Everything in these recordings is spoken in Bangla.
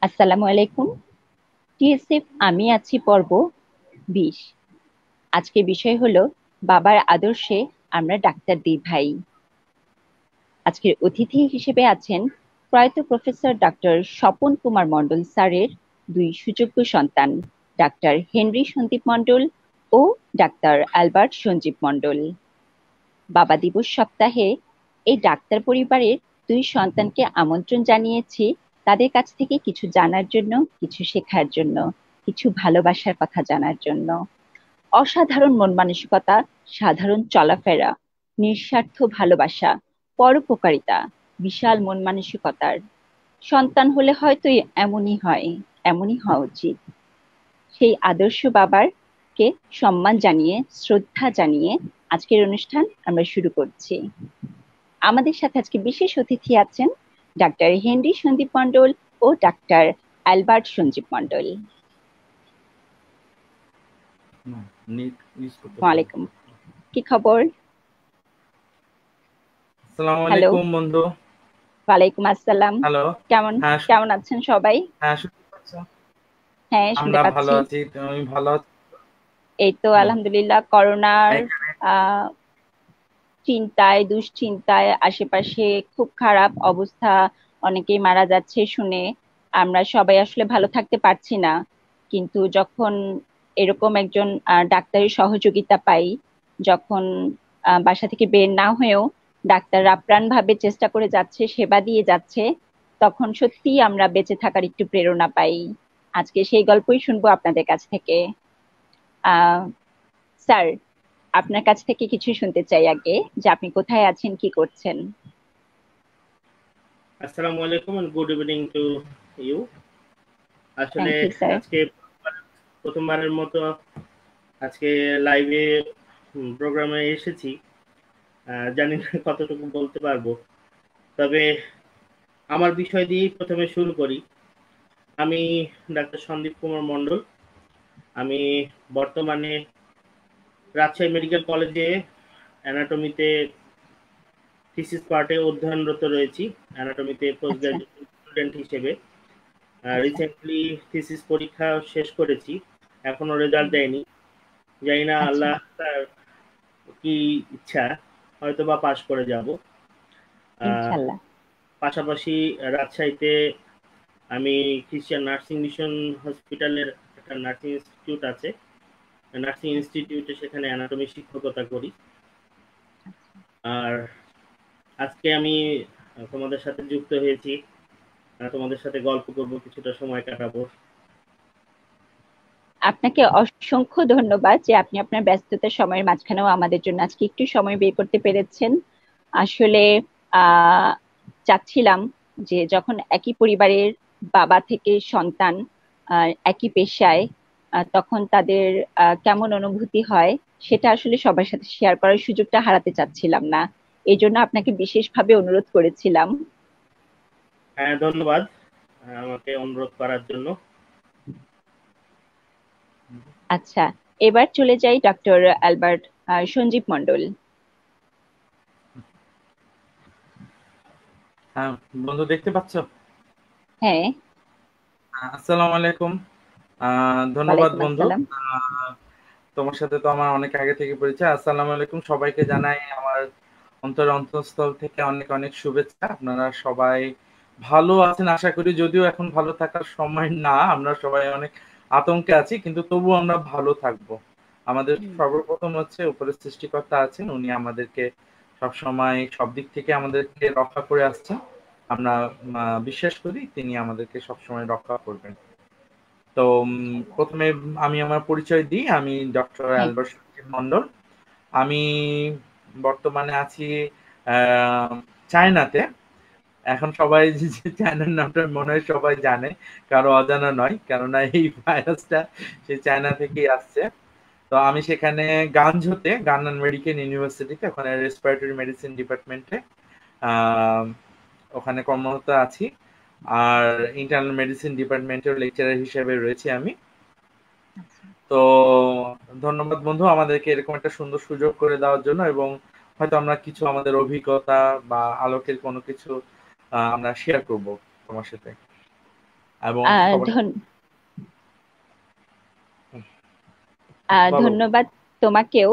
আসসালামু আলাইকুম। টিএসএফ আমি আছি পর্ব 20। আজকের বিষয় হলো বাবার আদর্শে আমরা ডাক্তার দিই ভাই। আজকের অতিথি হিসেবে আছেন প্রয়াত প্রফেসর ডক্টর স্বপন কুমার মণ্ডল স্যারের দুই সুযোগ্য সন্তান, ডাক্তার হেনরি সন্দীপ মণ্ডল ও ডাক্তার অ্যালবার্ট সঞ্জীব মণ্ডল। বাবা দিবস সপ্তাহে এই ডাক্তার পরিবারের দুই সন্তানকে আমন্ত্রণ জানিয়েছি তাদের কাছ থেকে কিছু জানার জন্য, কিছু শেখার জন্য, কিছু ভালোবাসার কথা জানার জন্য। অসাধারণ মন মানসিকতা, সাধারণ চলাফেরা, নিঃস্বার্থ ভালোবাসা, পরোপকারিতা, বিশাল মন মানসিকতার সন্তান হলে হয়তো এমনই হয়, এমনই হওয়া উচিত। সেই আদর্শ বাবার কে সম্মান জানিয়ে, শ্রদ্ধা জানিয়ে আজকের অনুষ্ঠান আমরা শুরু করছি। আমাদের সাথে আজকে বিশেষ অতিথি আছেন ডাক্তার হেনরি সন্দীপ মণ্ডল ও ডাক্তার অ্যালবার্ট সঞ্জীব মণ্ডল। ওয়ালাইকুম, কি খবর? আসসালামু হ্যালো। আলাইকুম বন্ধু। ওয়ালাইকুম আসসালাম। হ্যালো। কেমন হ্যাঁ কেমন আছেন সবাই? হ্যাঁ, শুনতে পাচ্ছ? হ্যাঁ, শুনতে আমরা ভালো পাচ্ছি। আছি, তুমি ভালো আছো? এই তো হুম। আলহামদুলিল্লাহ। করোনার এখানে আহ চিন্তায়, দুশ্চিন্তায় আশেপাশে খুব খারাপ অবস্থা, অনেকেই মারা যাচ্ছে শুনে আমরা সবাই আসলে ভালো থাকতে পারছি না। কিন্তু যখন এরকম একজন ডাক্তারের সহযোগিতা পাই, যখন বাসা থেকে বের না হয়েও ডাক্তার আপ্রাণ ভাবে চেষ্টা করে যাচ্ছে, সেবা দিয়ে যাচ্ছে, তখন সত্যি আমরা বেঁচে থাকার একটু প্রেরণা পাই। আজকে সেই গল্পই শুনবো আপনাদের কাছ থেকে। আহ স্যার, আপনার কাছ থেকে কিছু শুনতে চাই আগে, যে আপনি কোথায় আছেন, কি করছেন। আসসালামু আলাইকুম and good evening to you. আসলে থ্যাংক ইউ স্যার। আজকে প্রথমবারের মতো আজকে লাইভে প্রোগ্রামে এসেছি। জানি না কতটুকু বলতে পারবো, তবে আমার বিষয় দিয়েই প্রথমে শুরু করি। আমি ডাক্তার সন্দীপ কুমার মণ্ডল। আমি বর্তমানে রাজশাহী মেডিকেল কলেজে অ্যানাটমিতে থিসিস পার্টে অধ্যয়নরত রয়েছি, অ্যানাটমিতে পোস্ট আচ্ছা। গ্রাজুয়েট স্টুডেন্ট হিসেবে। আচ্ছা। রিসেন্টলি থিসিস পরীক্ষা শেষ করেছি, এখনো রেজাল্ট হুম। দেয়নি। জানি না আচ্ছা। আল্লাহ তার কি ইচ্ছা, হয়তো বা পাশ করে যাব। ইনশাল্লাহ। পাশাপাশি রাজশাহীতে আমি খ্রিস্টান নার্সিং মিশন হসপিটালের একটা নার্সিং ইনস্টিটিউট আছে, নার্সিং ইনস্টিটিউটে সেখানে অ্যানাটমি শিক্ষকতা করি। আচ্ছা। আর আজকে আমি তোমাদের সাথে যুক্ত হয়েছি, তোমাদের সাথে গল্প করব, কিছুটা সময় কাটাবো। আপনাকে অসংখ্য ধন্যবাদ যে আপনি আপনার ব্যস্ততার সময়ের মাঝখানেও আমাদের জন্য আজকে একটু সময় বের করতে পেরেছেন। আসলে আহ চাচ্ছিলাম যে যখন একই পরিবারের বাবা থেকে সন্তান, একই পেশায়, তখন তাদের কেমন অনুভূতি হয় সেটা আসলে সবার সাথে শেয়ার করার সুযোগটা হারাতে চাচ্ছিলাম না। এই জন্য আপনাকে বিশেষভাবে অনুরোধ করেছিলাম। হ্যাঁ, ধন্যবাদ আমাকে অনুরোধ করার জন্য। আচ্ছা, এবার চলে যাই ডক্টর অ্যালবার্ট সঞ্জীব মণ্ডল। হ্যাঁ বন্ধু, দেখতে পাচ্ছ? হ্যাঁ। আসসালামু আলাইকুম। ধন্যবাদ ওয়ালাইকুম বন্ধু। আসসালাম। আহ, তোমার সাথে তো আমার অনেক আগে থেকে পরিচয়। আসসালামু আলাইকুম, সবাইকে জানাই আমার অন্তঃস্থল থেকে অনেক অনেক শুভেচ্ছা। আপনারা সবাই ভালো আছেন আশা করি, যদিও এখন ভালো থাকার সময় না, আমরা সবাই অনেক আতঙ্কে আছি, কিন্তু তবুও আমরা ভালো থাকবো। আমাদের হুম। সর্বপ্রথম হচ্ছে উপরের সৃষ্টিকর্তা আছেন, উনি আমাদেরকে সব সময় সব দিক থেকে আমাদেরকে রক্ষা করে আসছেন। আমরা বিশ্বাস করি তিনি আমাদেরকে সব সময় রক্ষা করবেন। তো ইনশাআল্লাহ। প্রথমে আমি আমার পরিচয় দিই। আমি ডক্টর হ্যাঁ। অ্যালবার্ট সঞ্জীব মণ্ডল। আমি বর্তমানে আছি আহ, চায়নাতে। এখন সবাই যে চায়নার নামটা মনে হয় সবাই জানে, কারো অজানা নয়, কেননা এই ভাইরাসটা সেই চায়না থেকেই আসছে। তো আমি সেখানে গানঝোতে, গান্নান মেডিকেল ইউনিভার্সিটিতে, ওখানে রেসপিরেটরি মেডিসিন ডিপার্টমেন্টে আহ, ওখানে কর্মরত আছি। আর ইন্টারনাল মেডিসিন ডিপার্টমেন্টের লেকচারার হিসেবে রয়েছি আমি। আচ্ছা। তো ধন্যবাদ বন্ধু আমাদেরকে এরকম একটা সুন্দর সুযোগ করে দেওয়ার জন্য, এবং হয়তো আমরা কিছু আমাদের অভিজ্ঞতা বা আলোকের কোনো কিছু আমরা শেয়ার করব তোমার সাথে। এবং আহ, সবার ধন- বলো। ধন্যবাদ তোমাকেও।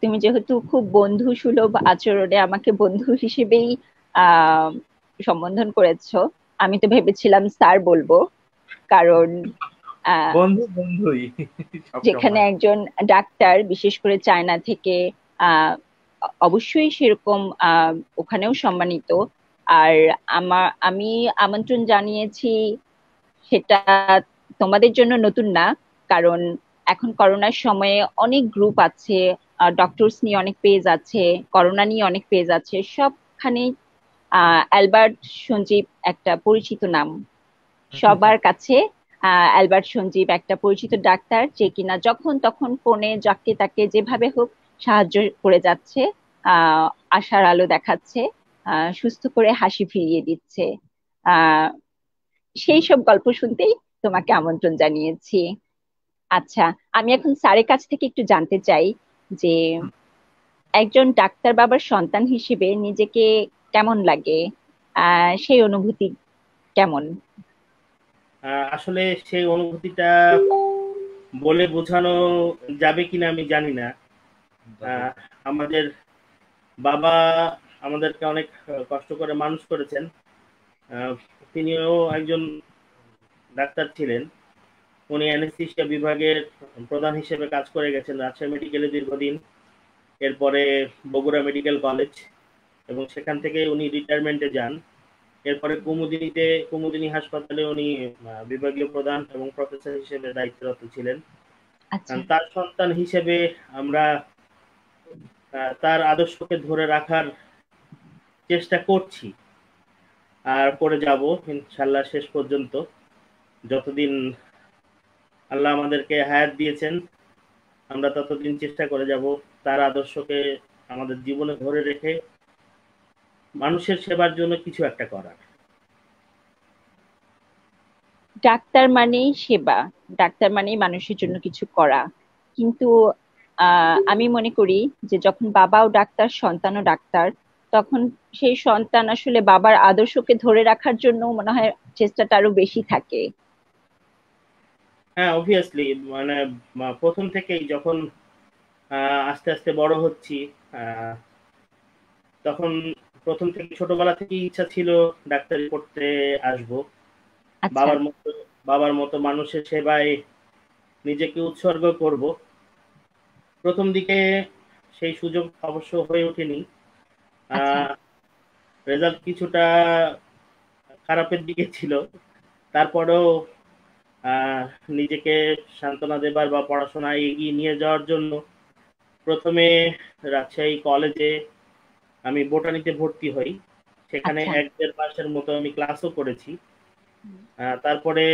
তুমি যেহেতু খুব বন্ধু সুলভ আচরণে আমাকে বন্ধু হিসেবেই আহ সম্বোধন করেছো। আমি তো ভেবেছিলাম স্যার বলবো, কারণ আহ, বন্ধু বন্ধুই সব যেখানে সময়। একজন ডাক্তার, বিশেষ করে চায়না থেকে, আহ অবশ্যই সেরকম ওখানেও সম্মানিত। আর আমি আমন্ত্রণ জানিয়েছি, সেটা তোমাদের জন্য নতুন না, কারণ এখন করোনার সময়ে অনেক গ্রুপ আছে, ডক্টরস নিয়ে অনেক পেজ আছে, করোনা নিয়ে অনেক পেজ আছে, সবখানে অ্যালবার্ট সঞ্জীব একটা পরিচিত নাম সবার কাছে। অ্যালবার্ট সঞ্জীব একটা পরিচিত ডাক্তার, যে কিনা যখন তখন ফোনে যাকে তাকে যেভাবে হোক সাহায্য করে যাচ্ছে, আহ আশার আলো দেখাচ্ছে, সুস্থ করে হাসি ফিরিয়ে দিচ্ছে। আহ সেই সব গল্প শুনতেই তোমাকে আমন্ত্রণ জানিয়েছি। আচ্ছা, আমি এখন স্যারের কাছ থেকে একটু জানতে চাই যে একজন ডাক্তার বাবার সন্তান হিসেবে নিজেকে কেমন লাগে, সেই অনুভূতি কেমন? আসলে সেই অনুভূতিটা বলে বোঝানো যাবে কিনা আমি জানি না। আহ, আমাদের বাবা আমাদেরকে অনেক কষ্ট করে মানুষ করেছেন। আহ, তিনিও একজন ডাক্তার ছিলেন। উনি অ্যানেস্থেশিয়া বিভাগের প্রধান হিসেবে কাজ করে গেছেন রাজশাহী মেডিকেলে দীর্ঘদিন, এরপরে বগুড়া মেডিকেল কলেজ, এবং সেখান থেকে উনি রিটায়ারমেন্টে যান। এরপরে কুমুদিনী হাসপাতালে উনি বিভাগীয় প্রধান এবং প্রফেসর হিসেবে দায়িত্বরত ছিলেন। আচ্ছা। তার সন্তান হিসেবে আমরা তার আদর্শকে ধরে রাখার চেষ্টা করছি, আর করে যাব ইনশাল্লাহ শেষ পর্যন্ত, যতদিন আল্লাহ আমাদেরকে হায়াত দিয়েছেন আমরা ততদিন চেষ্টা করে যাব তার আদর্শকে আমাদের জীবনে ধরে রেখে মানুষের সেবার জন্য কিছু একটা করার। ডাক্তার মানেই সেবা, ডাক্তার মানেই মানুষের জন্য কিছু করা। কিন্তু আমি মনে করি যে যখন বাবাও ডাক্তার, সন্তানও ডাক্তার, তখন সেই সন্তান আসলে বাবার আদর্শকে ধরে রাখার জন্য মনে হয় চেষ্টাটা আরো বেশি থাকে। হ্যাঁ, অবভিয়াসলি, মানে প্রথম থেকেই যখন আস্তে আস্তে বড় হচ্ছি, আহ, তখন প্রথম থেকে ছোটবেলা থেকেই ইচ্ছা ছিল ডাক্তারি পড়তে আসবো, আচ্ছা। বাবার মতো বাবার মতো মানুষের সেবায় নিজেকে উৎসর্গ করব। প্রথম দিকে সেই সুযোগ অবশ্য হয়ে ওঠেনি। আচ্ছা। রেজাল্ট কিছুটা খারাপের দিকে ছিল, তারপরেও আহ, নিজেকে সান্ত্বনা দেবার বা পড়াশোনায় এগিয়ে নিয়ে যাওয়ার জন্য প্রথমে রাজশাহী কলেজে আমি বোটানিতে ভর্তি হই। সেখানে আচ্ছা। 1-1.5 মাসের মতো আমি ক্লাসও করেছি। হুম। তারপরে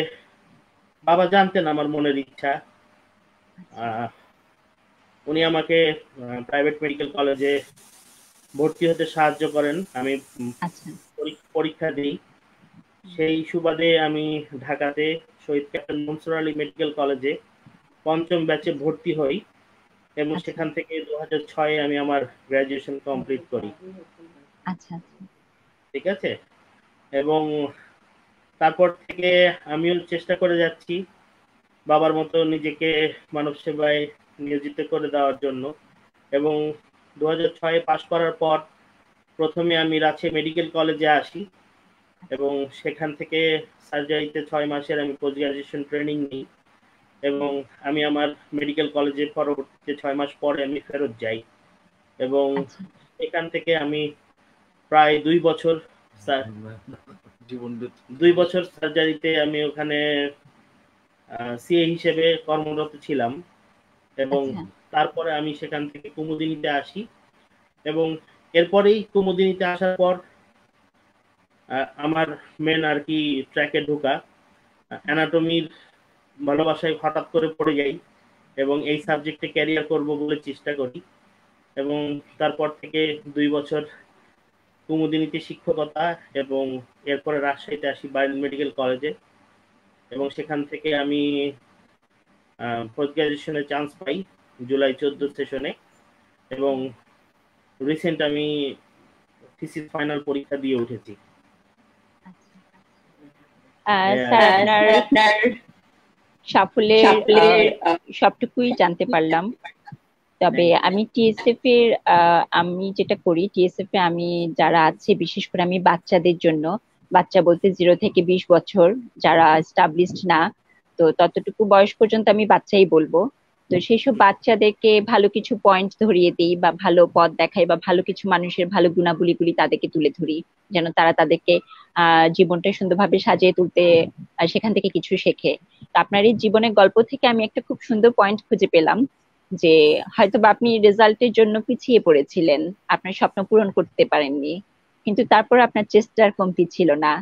বাবা জানতেন আমার মনের ইচ্ছা। আচ্ছা। আহ, উনি আমাকে প্রাইভেট মেডিকেল কলেজে ভর্তি হতে সাহায্য করেন। আমি আচ্ছা। পরীক্ষা দিই। হুম। সেই সুবাদে আমি ঢাকাতে শহীদ ক্যাপ্টেন মনসুর আলী মেডিকেল কলেজে পঞ্চম ব্যাচে ভর্তি হই, এবং আচ্ছা। সেখান থেকে 2006-এ আমি আমার গ্রাজুয়েশন কমপ্লিট করি। আচ্ছা। আচ্ছা। ঠিক আছে, এবং তারপর থেকে আমিও চেষ্টা করে যাচ্ছি বাবার মতো নিজেকে মানব সেবায় নিয়োজিত করে দেওয়ার জন্য। এবং 2006-এ পাশ করার পর প্রথমে আমি রাজশাহী মেডিকেল কলেজে আসি, এবং সেখান থেকে সার্জারিতে 6 মাসের আমি পোস্ট গ্রাজুয়েশন ট্রেনিং নিই, এবং আমি আমার মেডিকেল কলেজে পরবর্তীতে 6 মাস পরে আমি ফেরত যাই, এবং আচ্ছা। এখান থেকে আমি প্রায় 2 বছর জীবন 2 বছর সার্জারিতে আমি ওখানে সিএ হিসেবে কর্মরত ছিলাম, এবং আচ্ছা। তারপরে আমি সেখান থেকে কুমুদিনীতে আসি, এবং এরপরেই কুমুদিনীতে আসার পর আমার মেন আর কি ট্র্যাকে ঢোকা, অ্যানাটমির ভালোবাসায় হঠাৎ করে পড়ে যাই, এবং এই সাবজেক্টে ক্যারিয়ার করব বলে চেষ্টা করি, এবং তারপর থেকে 2 বছর কুমুদিনীতে শিক্ষকতা, এবং এরপরে রাজশাহীতে আসি বার্ন মেডিকেল কলেজে, এবং সেখান থেকে আমি পোস্ট গ্রাজুয়েশনে চান্স পাই জুলাই 14 সেশনে, এবং রিসেন্ট আমি থিসিস ফাইনাল পরীক্ষা দিয়ে উঠেছি। আচ্ছা। স্যার, আপনার সাফল্যের সবটুকুই জানতে পারলাম। তবে আমি টিএসএফ এর আমি যেটা করি, টিএসএফ এ আমি যারা আছে, বিশেষ করে আমি বাচ্চাদের জন্য, বাচ্চা বলতে 0 থেকে 20 বছর, যারা এস্টাবলিশড না, তো ততটুকু বয়স পর্যন্ত আমি বাচ্চাই বলবো। তো সেই সব বাচ্চাদেরকে ভালো কিছু পয়েন্ট ধরিয়ে দিই, বা ভালো পথ দেখাই, বা ভালো কিছু মানুষের ভালো গুণাবলীগুলি তাদেরকে তুলে ধরি, যেন তারা তাদেরকে জীবনটা সুন্দরভাবে সাজিয়ে তুলতে সেখান থেকে কিছু শেখে। তো আপনার এই জীবনের গল্প থেকে আমি একটা খুব সুন্দর পয়েন্ট খুঁজে পেলাম, যে হয়তোবা আপনি রেজাল্টের জন্য পিছিয়ে পড়েছিলেন, আপনার স্বপ্ন পূরণ করতে পারেননি, কিন্তু তারপর আপনার চেষ্টার কমতি ছিল না।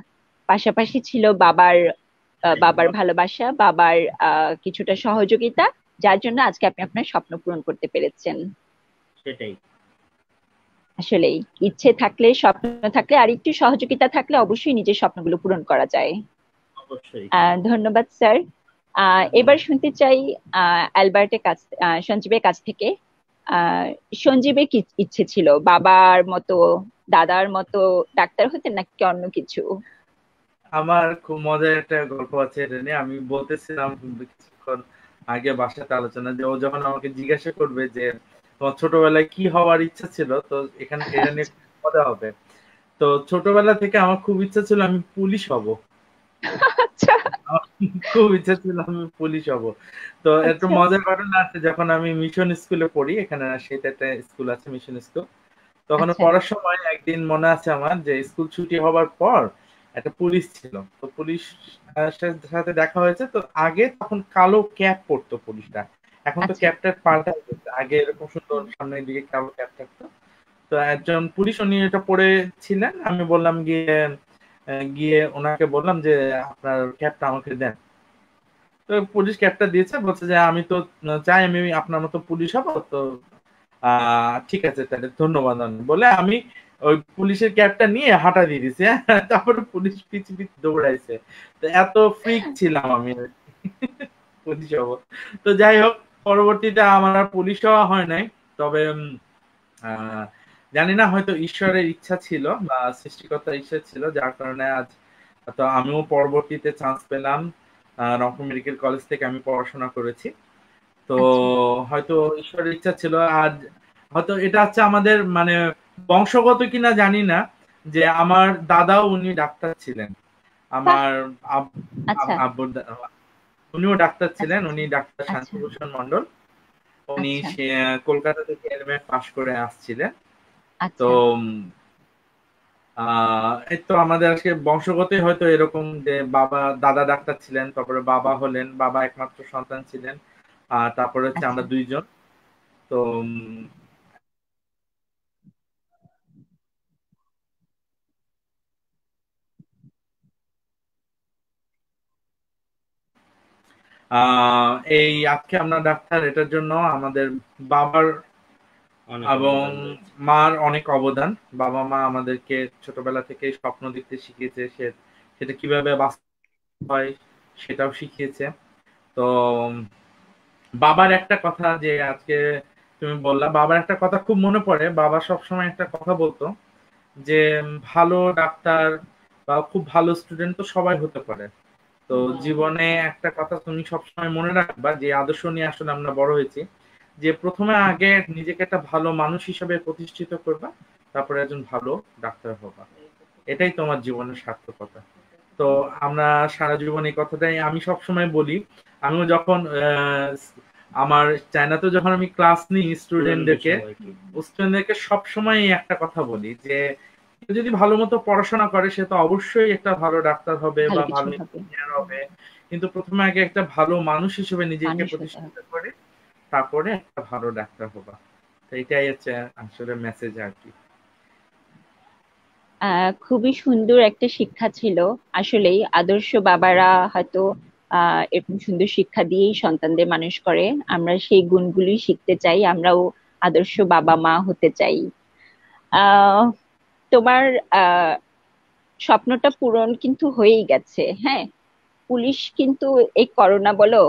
পাশাপাশি ছিল বাবার ভালোবাসা, বাবার কিছুটা সহযোগিতা, যার জন্য আজকে আপনি আপনার স্বপ্ন পূরণ করতে পেরেছেন। সেটাই। আসলেই ইচ্ছে থাকলে, স্বপ্ন থাকলে, আর একটু সহযোগিতা থাকলে অবশ্যই নিজের স্বপ্নগুলো পূরণ করা যায়। অবশ্যই। ধন্যবাদ স্যার। এবার শুনতে চাই অ্যালবার্টের কাছ, সঞ্জীবের কাছ থেকে। সঞ্জীবের কি ইচ্ছে ছিল? বাবার মতো, দাদার মতো ডাক্তার হতে, নাকি অন্য কিছু? আমার খুব মজার একটা গল্প আছে এটা নিয়ে। আমি বলতেছিলাম কিছুক্ষণ আগে বাসাতে আলোচনা, যে ও যখন আমাকে জিজ্ঞাসা করবে যে তোমার ছোটবেলায় কি হওয়ার ইচ্ছা ছিল, তো এখানে এটা নিয়ে মজা হবে। তো ছোটবেলা থেকে আমার খুব ইচ্ছা ছিল আমি পুলিশ হব। আচ্ছা আমার খুব ইচ্ছা ছিল আমি পুলিশ হব। তো একটু আচ্ছা মজার ঘটনা আছে, যখন আমি মিশন স্কুলে পড়ি, এখানে রাজশাহীতে একটা স্কুল আছে মিশন স্কুল, তখন আচ্ছা পড়ার সময় একদিন মনে আছে আমার, যে স্কুল ছুটি হবার পর একটা পুলিশ ছিল, তো পুলিশ সাথে দেখা হয়েছে। তো আগে তখন কালো ক্যাপ পরতো পুলিশটা, এখন তো আচ্ছা ক্যাপটা পাল্টা গেছে, আগে এরকম সুন্দর সামনের দিকে কালো ক্যাপ থাকতো। তো একজন পুলিশ উনি এটা পরেছিলেন, আমি বললাম গিয়ে গিয়ে ওনাকে বললাম যে আপনার ক্যাপটা আমাকে দেন। তো পুলিশ ক্যাপটা দিয়েছে, বলছে যে আমি তো চাই আমি আপনার মতো পুলিশ হবো, তো ঠিক আছে তাহলে ধন্যবাদ বলে আমি ওই পুলিশের ক্যাপটা নিয়ে হাঁটা দিয়ে দিছি। হ্যাঁ, তারপরে পুলিশ পিছু পিছু দৌড়াইছে। তো এত ফ্রিক ছিলাম আমি পুলিশ হবো। তো যাই হোক, পরবর্তীতে আমার আর পুলিশ হওয়া হয় নাই। তবে আহ জানি না, হয়তো ঈশ্বরের ইচ্ছা ছিল বা সৃষ্টিকর্তার ইচ্ছা ছিল, যার কারণে আজ তো আমিও পরবর্তীতে চান্স পেলাম। রংপুর মেডিকেল কলেজ থেকে আমি পড়াশোনা করেছি। তো আচ্ছা হয়তো ঈশ্বরের ইচ্ছা ছিল। আর হয়তো এটা হচ্ছে আমাদের মানে বংশগত কিনা জানি না, যে আমার দাদাও উনি ডাক্তার ছিলেন। বাহ। আমার আচ্ছা আব্বুর উনিও ডাক্তার আচ্ছা ছিলেন, উনি ডাক্তার আচ্ছা শান্তিভূষণ মন্ডল। উনি আচ্ছা কলকাতা থেকে এমএ পাশ করে আসছিলেন। তো আচ্ছা এই তো আমাদের আজকে বংশগতই হয়তো এরকম, যে বাবা দাদা ডাক্তার ছিলেন, তারপরে বাবা হলেন, বাবা একমাত্র সন্তান ছিলেন, আর তারপরে হচ্ছে আচ্ছা আমরা দুইজন। তো এই আজকে আমরা ডাক্তার, এটার জন্য আমাদের বাবার অনেক এবং অবদান রয়েছে। মার অনেক অবদান। বাবা মা আমাদেরকে ছোটবেলা থেকে স্বপ্ন দেখতে শিখিয়েছে, সেটা কিভাবে বাস্তব হয় সেটাও শিখিয়েছে। তো বাবার একটা কথা, যে আজকে তুমি বললা, বাবার একটা কথা খুব মনে পড়ে। বাবা সবসময় একটা কথা বলতো, যে ভালো ডাক্তার বা খুব ভালো স্টুডেন্ট তো সবাই হতে পারে, তো জীবনে একটা কথা তুমি সবসময় মনে রাখবা, যে আদর্শ নিয়ে আসলে আমরা বড় হয়েছি, যে প্রথমে আগে নিজেকে একটা ভালো মানুষ হিসেবে প্রতিষ্ঠিত করবা, তারপরে একজন ভালো ডাক্তার হবা। এটাই তোমার জীবনের সার্থকতা। তো আমরা সারা জীবন এই কথাটাই আমি সবসময় বলি। আমিও যখন আমার চায়নাতে যখন আমি ক্লাস নিই স্টুডেন্টদেরকে সবসময় একটা কথা বলি, যে কেউ যদি ভালো মতো পড়াশোনা করে সে তো অবশ্যই একটা ভালো ডাক্তার হবে ভালো বা কিছু ভালো হবে, ইঞ্জিনিয়ার হবে, কিন্তু প্রথমে আগে একটা ভালো মানুষ হিসেবে নিজেকে মানুষ হতে প্রতিষ্ঠিত হবে। করে তারপরে একটা ভালো ডাক্তার হবা। তো এটাই হচ্ছে আসলে মেসেজ আর কি। খুবই সুন্দর একটা শিক্ষা ছিল। আসলেই আদর্শ বাবারা হয়তো এরকম সুন্দর শিক্ষা দিয়েই সন্তানদের মানুষ করে। আমরা সেই গুণগুলি শিখতে চাই, আমরাও আদর্শ বাবা মা হতে চাই। আহ তোমার আহ স্বপ্নটা পূরণ কিন্তু হয়েই গেছে, হ্যাঁ। পুলিশ কিন্তু এই করোনা বলো,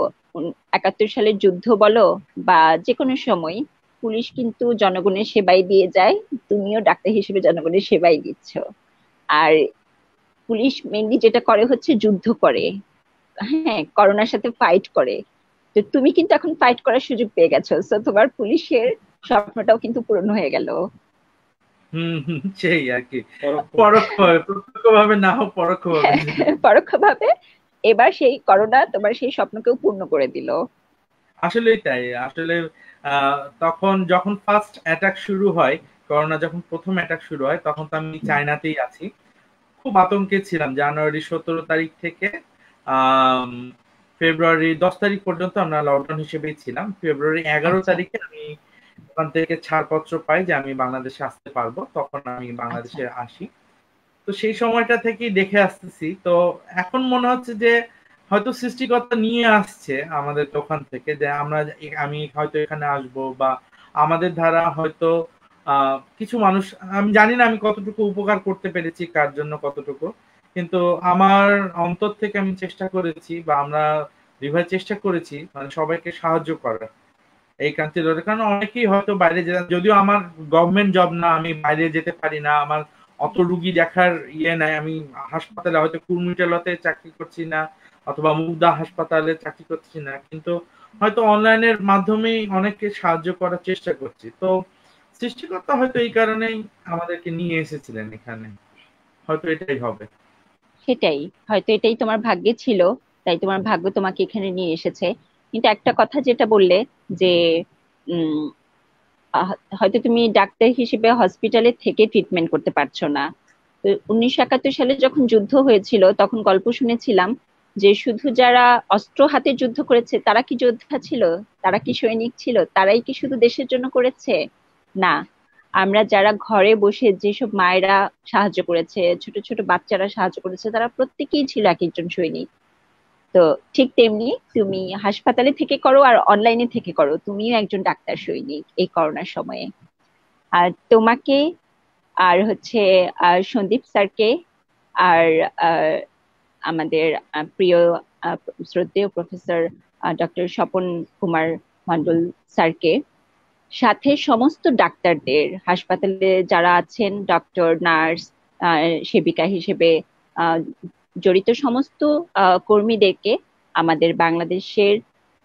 71 সালের যুদ্ধ বলো, বা যে কোনো সময় পুলিশ কিন্তু জনগণের সেবাই দিয়ে যায়। তুমিও ডাক্তার হিসেবে জনগণের সেবাই দিচ্ছ। আর পুলিশ মেনলি যেটা করে হচ্ছে যুদ্ধ করে, হ্যাঁ, করোনার সাথে ফাইট করে। তো তুমি কিন্তু এখন ফাইট করার সুযোগ পেয়ে গেছো, তো তোমার পুলিশের স্বপ্নটাও কিন্তু পূরণ হয়ে গেল। সেই আর কি, পরোক্ষ। পরোক্ষভাবে, প্রত্যক্ষভাবে না হোক পরোক্ষভাবে। হ্যাঁ, পরোক্ষভাবে এবার সেই করোনা তোমার সেই স্বপ্নকেও পূর্ণ করে দিল। আসলেই তাই। আসলে তখন যখন ফার্স্ট অ্যাটাক শুরু হয়, করোনা যখন প্রথম অ্যাটাক শুরু হয়, তখন তো আমি চায়নাতেই আছি। খুব আতঙ্কে ছিলাম। জানুয়ারি 17 তারিখ থেকে আম ফেব্রুয়ারি 10 তারিখ পর্যন্ত আমরা লকডাউন হিসেবেই ছিলাম। ফেব্রুয়ারি 11 আচ্ছা তারিখে আমি ওখান থেকে ছাড়পত্র পাই যে আমি বাংলাদেশে আসতে পারবো। তখন আমি আচ্ছা। বাংলাদেশে আসি। তো সেই সময়টা থেকেই দেখে আসতেছি। তো এখন মনে হচ্ছে যে হয়তো সৃষ্টিকর্তা নিয়ে আসছে আমাদের ওখান থেকে, যে আমি হয়তো এখানে আসবো, বা আমাদের দ্বারা হয়তো কিছু মানুষ, আমি জানি না আমি কতটুকু উপকার করতে পেরেছি, কার জন্য কতটুকু, কিন্তু আমার অন্তর থেকে আমি চেষ্টা করেছি, বা আমরা দুই ভাই চেষ্টা করেছি মানে সবাইকে সাহায্য করার এই কান্ট্রি রোডে। কারণ অনেকেই হয়তো বাইরে যেতে, যদিও আমার গভর্নমেন্ট জব না, আমি বাইরে যেতে পারি না, আমার অত রুগী দেখার ইয়ে নাই, আমি হাসপাতালে হয়তো কুর্মিটোলাতে চাকরি করছি না, অথবা মুগদা হাসপাতালে চাকরি করছি না, কিন্তু হয়তো অনলাইনের মাধ্যমেই অনেককে সাহায্য করার চেষ্টা করছি। তো সৃষ্টিকর্তা হয়তো এই কারণেই আমাদেরকে নিয়ে এসেছিলেন এখানে, হয়তো এটাই হবে। সেটাই, হয়তো এটাই তোমার ভাগ্যে ছিল, তাই তোমার ভাগ্য তোমাকে এখানে নিয়ে এসেছে। কিন্তু একটা কথা যেটা বললে যে উম হয়তো তুমি ডাক্তার হিসেবে হসপিটালে থেকে ট্রিটমেন্ট করতে পারছো না। তো 1971 সালে যখন যুদ্ধ হয়েছিল তখন গল্প শুনেছিলাম যে শুধু যারা অস্ত্র হাতে যুদ্ধ করেছে তারা কি যোদ্ধা ছিল, তারা কি সৈনিক ছিল, তারাই কি শুধু দেশের জন্য করেছে? না, আমরা যারা ঘরে বসে যেসব মায়েরা সাহায্য করেছে, ছোট ছোট বাচ্চারা সাহায্য করেছে, তারা প্রত্যেকেই ছিল এক একজন সৈনিক। তো ঠিক তেমনি তুমি হাসপাতালে থেকে করো আর অনলাইনে থেকে করো, তুমিও একজন ডাক্তার সৈনিক এই করোনার সময়ে। আর তোমাকে আর হচ্ছে সন্দীপ স্যারকে আর আহ, আমাদের প্রিয় শ্রদ্ধেয় প্রফেসর ডক্টর স্বপন কুমার মন্ডল স্যারকে, সাথে সমস্ত ডাক্তারদের, হাসপাতালে যারা আছেন ডক্টর, নার্স, সেবিকা হিসেবে আহ, জড়িত সমস্ত কর্মীদেরকে আমাদের বাংলাদেশের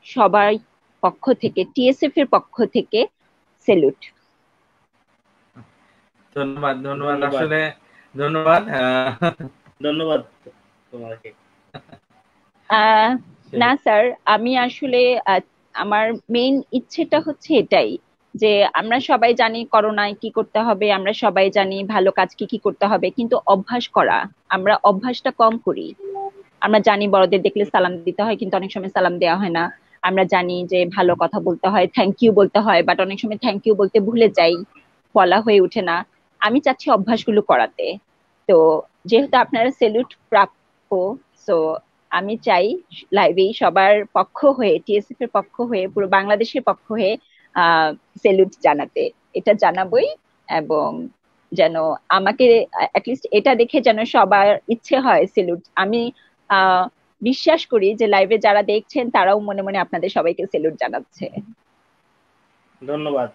সবার পক্ষ থেকে, টিএসএফ এর পক্ষ থেকে সেলুট। ধন্যবাদ, ধন্যবাদ, ধন্যবাদ। আসলে ধন্যবাদ। ধন্যবাদ তোমাকে। আহ সেই। না স্যার, আমি আসলে আহ, আমার মেইন ইচ্ছেটা হচ্ছে এটাই যে আমরা সবাই জানি করোনায় কি করতে হবে, আমরা সবাই জানি ভালো কাজ কি কি করতে হবে, কিন্তু অভ্যাস করা, আমরা অভ্যাসটা কম করি। আমরা জানি বড়দের দেখলে সালাম দিতে হয়, কিন্তু অনেক সময় সালাম দেওয়া হয় না। আমরা জানি যে ভালো কথা বলতে হয়, থ্যাংক ইউ বলতে হয়, বাট অনেক সময় থ্যাংক ইউ বলতে ভুলে যাই, বলা হয়ে ওঠে না। আমি চাচ্ছি অভ্যাসগুলো করাতে। তো যেহেতু আপনারা সেলুট প্রাপ্য, সো আমি চাই লাইভে সবার পক্ষ হয়ে, টিএসএফ এর পক্ষ হয়ে, পুরো বাংলাদেশের পক্ষ হয়ে সেলুট জানাতে। এটা জানাবোই। এবং যেন আমাকে অ্যাটলিস্ট এটা দেখে যেন সবার ইচ্ছে হয় সেলুট। আমি আহ বিশ্বাস করি যে লাইভে যারা দেখছেন তারাও মনে মনে আপনাদের সবাইকে সেলুট জানাচ্ছে। ধন্যবাদ।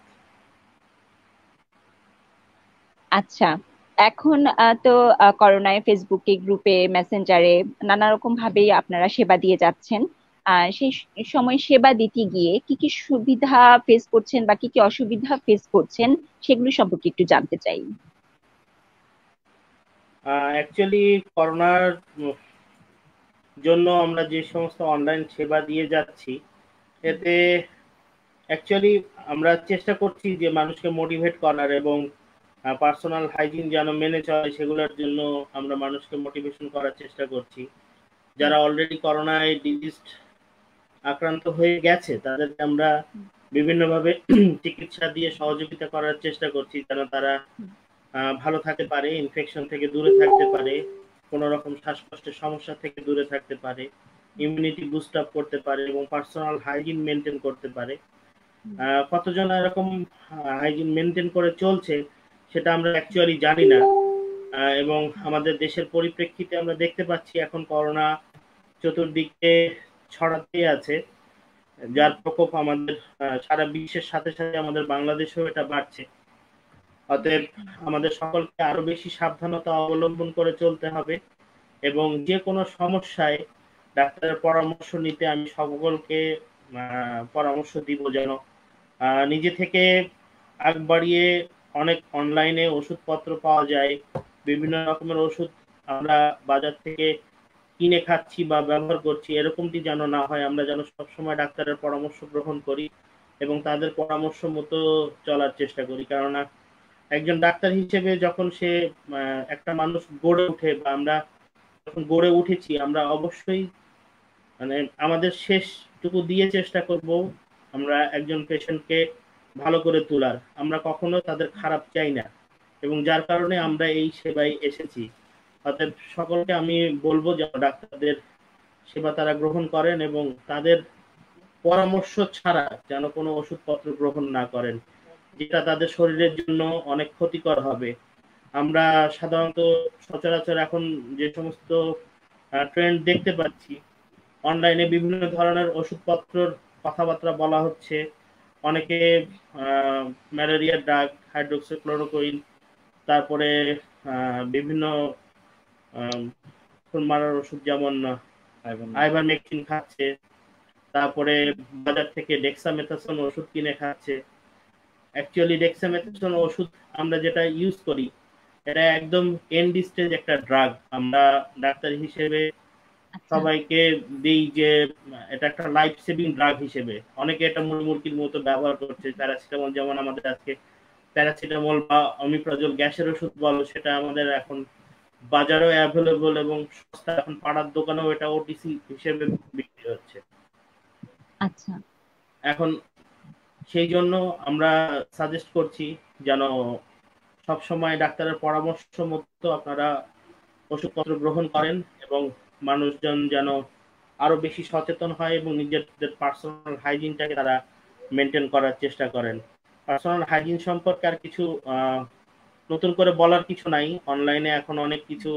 আচ্ছা, এখন তো করোনায় ফেসবুকে, গ্রুপে, মেসেঞ্জারে নানা রকম ভাবেই আপনারা সেবা দিয়ে যাচ্ছেন। সেই সময় সেবা দিতে গিয়ে কি কি সুবিধা ফেস করছেন বা কি কি অসুবিধা ফেস করছেন সেগুলো সম্পর্কে একটু জানতে চাই। অ্যাকচুয়ালি করোনার জন্য আমরা যে সমস্ত অনলাইন সেবা দিয়ে যাচ্ছি, এতে অ্যাকচুয়ালি আমরা চেষ্টা করছি যে মানুষকে মোটিভেট করার, এবং পার্সোনাল হাইজিন যেন মেনে চলে সেগুলোর জন্য আমরা মানুষকে মোটিভেশন করার চেষ্টা করছি। যারা অলরেডি করোনায় ডিজিজড আক্রান্ত হয়ে গেছে তাদেরকে আমরা বিভিন্নভাবে চিকিৎসা দিয়ে সহযোগিতা করার চেষ্টা করছি, যেন তারা ভালো থাকতে পারে, ইনফেকশন থেকে দূরে থাকতে পারে, কোনো রকম শ্বাসকষ্টের সমস্যা থেকে দূরে থাকতে পারে, ইমিউনিটি বুস্ট আপ করতে পারে, এবং পার্সোনাল হাইজিন মেনটেন করতে পারে। কতজন এরকম হাইজিন মেনটেন করে চলছে সেটা আমরা অ্যাকচুয়ালি জানি না। এবং আমাদের দেশের পরিপ্রেক্ষিতে আমরা দেখতে পাচ্ছি এখন করোনা চতুর্দিকে ছড়াতেই আছে, যার প্রকোপ আমাদের সারা বিশ্বের সাথে সাথে আমাদের বাংলাদেশেও এটা বাড়ছে। অতএব আমাদের সকলকে আরো বেশি সাবধানতা অবলম্বন করে চলতে হবে, এবং যে কোনো সমস্যায় ডাক্তারের পরামর্শ নিতে আমি সকলকে পরামর্শ দিব যেন নিজে থেকে আগ বাড়িয়ে অনেক অনলাইনে ওষুধপত্র পাওয়া যায়, বিভিন্ন রকমের ওষুধ আমরা বাজার থেকে কিনে খাচ্ছি বা ব্যবহার করছি, এরকমটি যেন না হয়। আমরা যেন সবসময় ডাক্তারের পরামর্শ গ্রহণ করি এবং তাদের পরামর্শ মতো চলার চেষ্টা করি। কেননা একজন ডাক্তার হিসেবে যখন সে একটা মানুষ গড়ে ওঠে বা আমরা যখন গড়ে উঠেছি, আমরা অবশ্যই মানে আমাদের শেষটুকু দিয়ে চেষ্টা করব আমরা একজন পেশেন্টকে ভালো করে তোলার। আমরা কখনো তাদের খারাপ চাই না এবং যার কারণে আমরা এই সেবায় এসেছি। অতএব সকলকে আমি বলবো যে ডাক্তারদের সেবা তারা গ্রহণ করেন এবং তাদের পরামর্শ ছাড়া যেন কোনো ওষুধপত্র গ্রহণ না করেন, যেটা তাদের শরীরের জন্য অনেক ক্ষতিকর হবে। আমরা সাধারণত সচরাচর এখন যে সমস্ত ট্রেন্ড দেখতে পাচ্ছি, অনলাইনে বিভিন্ন ধরনের ওষুধপত্রের কথাবার্তা বলা হচ্ছে। অনেকে ম্যালেরিয়ার ড্রাগ, হাইড্রোক্সিক্লোরোকুইন, তারপরে বিভিন্ন খুন মারার ওষুধ যেমন আইভারমেকটিন খাচ্ছে, তারপরে বাজার থেকে ডেক্সামেথাসোন ওষুধ কিনে খাচ্ছে। অ্যাকচুয়ালি ডেক্সামেথাসোন ওষুধ আমরা যেটা ইউজ করি, এটা একদম এন্ড স্টেজ একটা ড্রাগ। আমরা ডাক্তার হিসেবে সবাইকে দিই যে এটা একটা লাইফ সেভিং ড্রাগ হিসেবে। অনেকে এটা মুরগির মতো ব্যবহার করছে। প্যারাসিটামল যেমন আমাদের আজকে প্যারাসিটামল বা অমিপ্রাজল গ্যাসের ওষুধ বলো, সেটা আমাদের এখন বাজারেও অ্যাভেলেবল এবং সস্তা। এখন পাড়ার দোকানেও এটা ওটিসি হিসেবে বিক্রি হচ্ছে। আচ্ছা, এখন সেই জন্য আমরা সাজেস্ট করছি যেন সবসময় ডাক্তারের পরামর্শ মতো আপনারা ওষুধপত্র গ্রহণ করেন এবং মানুষজন যেন আরো বেশি সচেতন হয় এবং নিজেদের পার্সোনাল হাইজিনটাকে তারা মেনটেন করার চেষ্টা করেন। পার্সোনাল হাইজিন সম্পর্কে আর কিছু নতুন করে বলার কিছু নাই, অনলাইনে এখন অনেক কিছু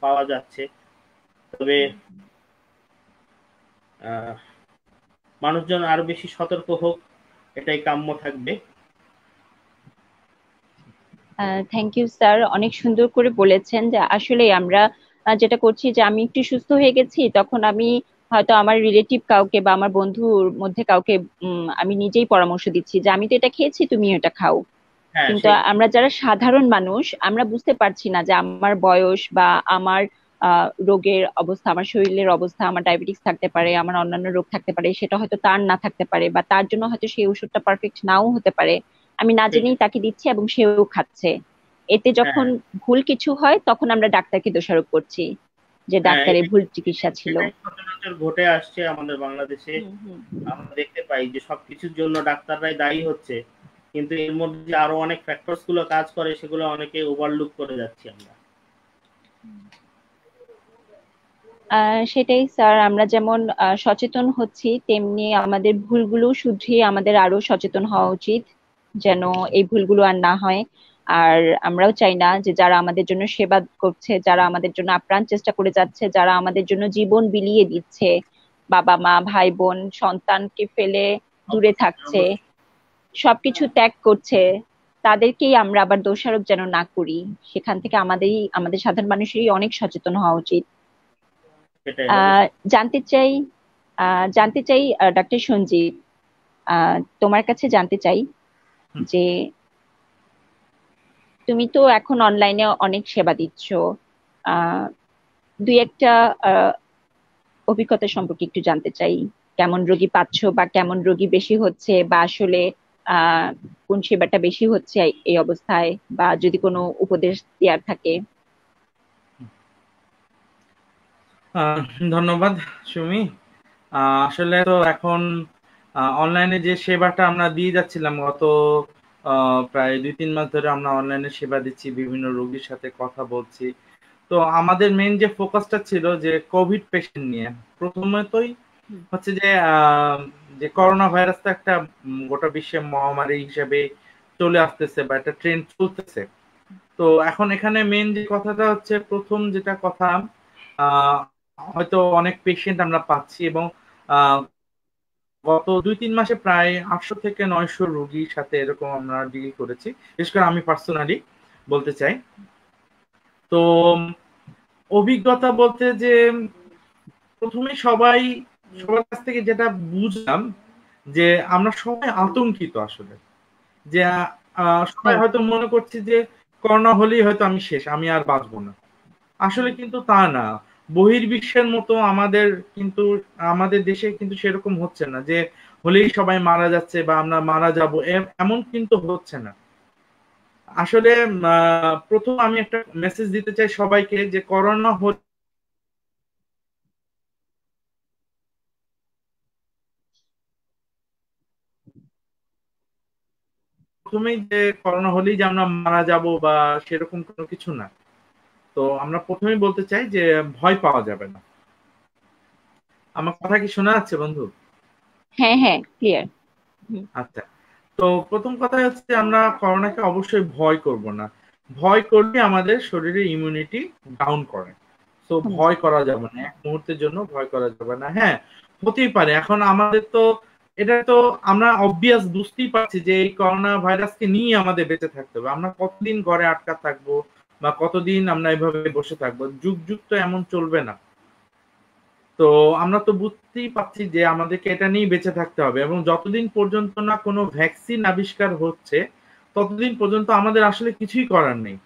পাওয়া যাচ্ছে। তবে মানুষজন আরো বেশি সতর্ক হোক, এটাই কাম্য থাকবে। থ্যাংক ইউ স্যার, অনেক সুন্দর করে বলেছেন যে আসলে আমরা যেটা করছি যে আমি একটু সুস্থ হয়ে গেছি, তখন আমি হয়তো আমার রিলেটিভ কাউকে বা আমার বন্ধুর মধ্যে কাউকে আমি নিজেই পরামর্শ দিচ্ছি যে আমি তো এটা খেয়েছি, তুমি এটা খাও। হ্যাঁ, কিন্তু আমরা যারা সাধারণ মানুষ, আমরা বুঝতে পারছি না যে আমার বয়স বা আমার রোগের অবস্থা, আমার শরীরের অবস্থা, আমার ডায়াবেটিস থাকতে পারে, আমার অন্যান্য রোগ থাকতে পারে, সেটা হয়তো তার না থাকতে পারে, বা তার জন্য হয়তো সেই ওষুধটা পারফেক্ট নাও হতে পারে। আমি না জেনেই তাকে দিচ্ছি এবং সেও খাচ্ছে। এতে যখন হ্যাঁ, ভুল কিছু হয় তখন আমরা ডাক্তারকে দোষারোপ করছি যে হ্যাঁ, ডাক্তারের ভুল চিকিৎসা ছিল। এটাই সচরাচর ঘটে আসছে আমাদের বাংলাদেশে। আমরা দেখতে পাই যে সবকিছুর জন্য ডাক্তাররাই দায়ী হচ্ছে, কিন্তু এর মধ্যে যে আরো অনেক ফ্যাক্টরস গুলো কাজ করে সেগুলো অনেকে ওভারলুক করে যাচ্ছি আমরা। সেটাই স্যার, আমরা যেমন সচেতন হচ্ছি, তেমনি আমাদের ভুলগুলো শুধরিয়ে আমাদের আরো সচেতন হওয়া উচিত, যেন এই ভুলগুলো আর না হয়। আর আমরাও চাই না যে যারা আমাদের জন্য সেবা করছে, যারা আমাদের জন্য আপ্রাণ চেষ্টা করে যাচ্ছে, যারা আমাদের জন্য জীবন বিলিয়ে দিচ্ছে, বাবা মা ভাই বোন সন্তানকে ফেলে দূরে থাকছে, সবকিছু ত্যাগ করছে, তাদেরকেই আমরা আবার দোষারোপ যেন না করি। সেখান থেকে আমাদের সাধারণ মানুষেরই অনেক সচেতন হওয়া উচিত। সেটাই আহ জানতে চাই জানতে চাই ডাক্তার সঞ্জীব, তোমার কাছে জানতে চাই যে তুমি তো এখন অনলাইনে অনেক সেবা দিচ্ছ, আহ দুই একটা আহ অভিজ্ঞতা সম্পর্কে একটু জানতে চাই। কেমন রোগী পাচ্ছো, বা কেমন রোগী বেশি হচ্ছে, বা আসলে আহ কোন সেবাটা বেশি হচ্ছে এই অবস্থায়, বা যদি কোনো উপদেশ দেওয়ার থাকে। ধন্যবাদ সুমি। আসলে তো এখন অনলাইনে যে সেবাটা আমরা দিয়ে যাচ্ছিলাম গত প্রায় 2-3 মাস ধরে আমরা অনলাইনে সেবা দিচ্ছি, বিভিন্ন রোগীর সাথে কথা বলছি। তো আমাদের মেইন যে ফোকাসটা ছিল যে কোভিড পেশেন্ট নিয়ে। প্রথমতই হচ্ছে যে করোনা ভাইরাস তো একটা গোটা বিশ্বে মহামারী হিসেবে চলে আসতেছে বা একটা ট্রেন্ড চলতেছে। তো এখন এখানে মেইন যে কথাটা হচ্ছে, প্রথম যেটা কথা, হয়তো অনেক পেশেন্ট আমরা পাচ্ছি এবং গত 2-3 মাসে প্রায় 800 থেকে 900 রোগীর সাথে এরকম আমরা ডিল করেছি, বিশেষ করে আমি পার্সোনালি বলতে চাই। তো অভিজ্ঞতা বলতে যে প্রথমে সবার কাছ থেকে যেটা বুঝলাম যে আমরা সবাই আতঙ্কিত আসলে, যে সবাই রাইট। হয়তো মনে করছে যে করোনা হলেই হয়তো আমি শেষ, আমি আর বাঁচবো না। আসলে কিন্তু তা না। বহির্বিশ্বের মতো আমাদের দেশে কিন্তু সেরকম হচ্ছে না যে হলেই সবাই মারা যাচ্ছে বা আমরা মারা যাব, এমন কিন্তু হচ্ছে না। আসলে প্রথম আমি একটা মেসেজ দিতে চাই সবাইকে যে করোনা হলে প্রথমেই যে করোনা হলেই যে আমরা মারা যাব বা সেরকম কোনো কিছু না। তো আমরা প্রথমেই বলতে চাই যে ভয় পাওয়া যাবে না। আমার কথা কি শোনা যাচ্ছে বন্ধু? হ্যাঁ হ্যাঁ, ক্লিয়ার। আচ্ছা, তো প্রথম কথা হচ্ছে আমরা করোনাকে অবশ্যই ভয় করব না। ভয় করলে আমাদের শরীরে ইমিউনিটি ডাউন করে। তো ভয় করা যাবে না, এক মুহূর্তের জন্য ভয় করা যাবে না। হ্যাঁ, হতেই পারে। এখন আমাদের তো এটা তো আমরা অবভিয়াস বুঝতেই পারছি যে এই করোনা ভাইরাসকে নিয়ে আমাদের বেঁচে থাকতে হবে। আমরা কতদিন ঘরে আটকা থাকবো বা কতদিন আমরা এভাবে বসে থাকবো? যুগ যুগ তো এমন চলবে না। তো আমরা তো বুঝতেই পারছি যে আমাদেরকে এটা নিয়ে বেঁচে থাকতে হবে, এবং যতদিন পর্যন্ত না কোনো ভ্যাকসিন আবিষ্কার হচ্ছে ততদিন পর্যন্ত আমাদের আসলে কিছুই করার নেই।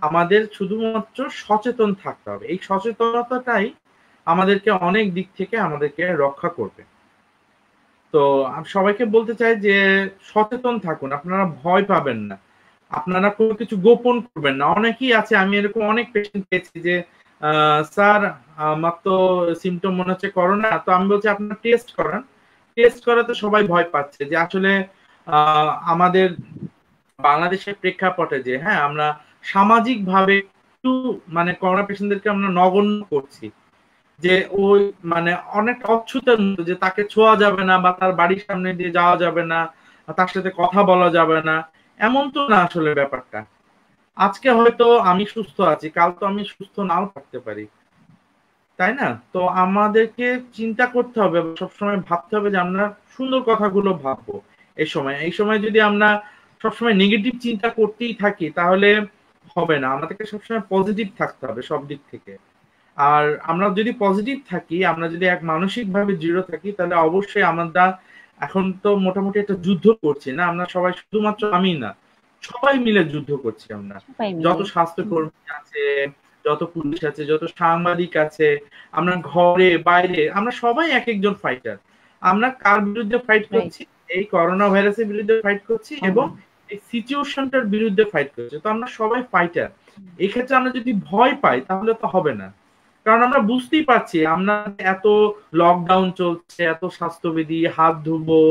আমাদের শুধুমাত্র সচেতন থাকতে হবে। এই সচেতনতাটাই আমাদেরকে অনেক দিক থেকে আমাদেরকে রক্ষা করবে। তো আমি সবাইকে বলতে চাই যে সচেতন থাকুন, আপনারা ভয় পাবেন না, আপনারা কোনো কিছু গোপন করবেন না। অনেকেই আছে, আমি এরকম অনেক পেশেন্ট পেয়েছি যে স্যার আমার তো সিমটম মনে হচ্ছে করোনা, তো আমি বলছি আপনার টেস্ট করান। টেস্ট করাতে সবাই ভয় পাচ্ছে যে আসলে আমাদের বাংলাদেশের প্রেক্ষাপটে যে হ্যাঁ আমরা সামাজিক ভাবে একটু মানে করোনা পেশেন্টদেরকে আমরা নগণ্য করছি, যে ওই মানে অনেক অচ্ছুতের মতো, যে তাকে ছোঁয়া যাবে না বা তার বাড়ির সামনে দিয়ে যাওয়া যাবে না, তার সাথে কথা বলা যাবে না। এমন তো না আসলে ব্যাপারটা। আজকে হয়তো আমি সুস্থ আছি, কাল তো আমি সুস্থ নাও থাকতে পারি, তাই না? তো আমাদেরকে চিন্তা করতে হবে, সবসময় ভাবতে হবে যে আমরা সুন্দর কথাগুলো ভাববো। এই সময় যদি আমরা সবসময় নেগেটিভ চিন্তা করতেই থাকি তাহলে হবে না। আমাদেরকে সবসময় পজিটিভ থাকতে হবে সব দিক থেকে। আর আমরা যদি পজিটিভ থাকি, আমরা যদি এক মানসিক ভাবে দৃঢ় থাকি, তাহলে অবশ্যই আমরা এখন তো মোটামুটি একটা যুদ্ধ করছি না আমরা সবাই, শুধুমাত্র আমি না, সবাই মিলে যুদ্ধ করছি আমরা। সবাই যত মিলে। স্বাস্থ্যকর্মী আছে, যত পুলিশ আছে, যত সাংবাদিক আছে, আমরা ঘরে বাইরে আমরা সবাই এক একজন ফাইটার। আমরা কার বিরুদ্ধে ফাইট রাইট। করছি? এই করোনা ভাইরাসের বিরুদ্ধে ফাইট করছি এবং এই সিচুয়েশনটার বিরুদ্ধে ফাইট করছি। তো আমরা সবাই ফাইটার। এই ক্ষেত্রে আমরা যদি ভয় পাই তাহলে তো হবে না। কারণ আমরা বুঝতেই পারছি আমরা এত লকডাউন চলছে, এত স্বাস্থ্যবিধি, হাত ধুবো,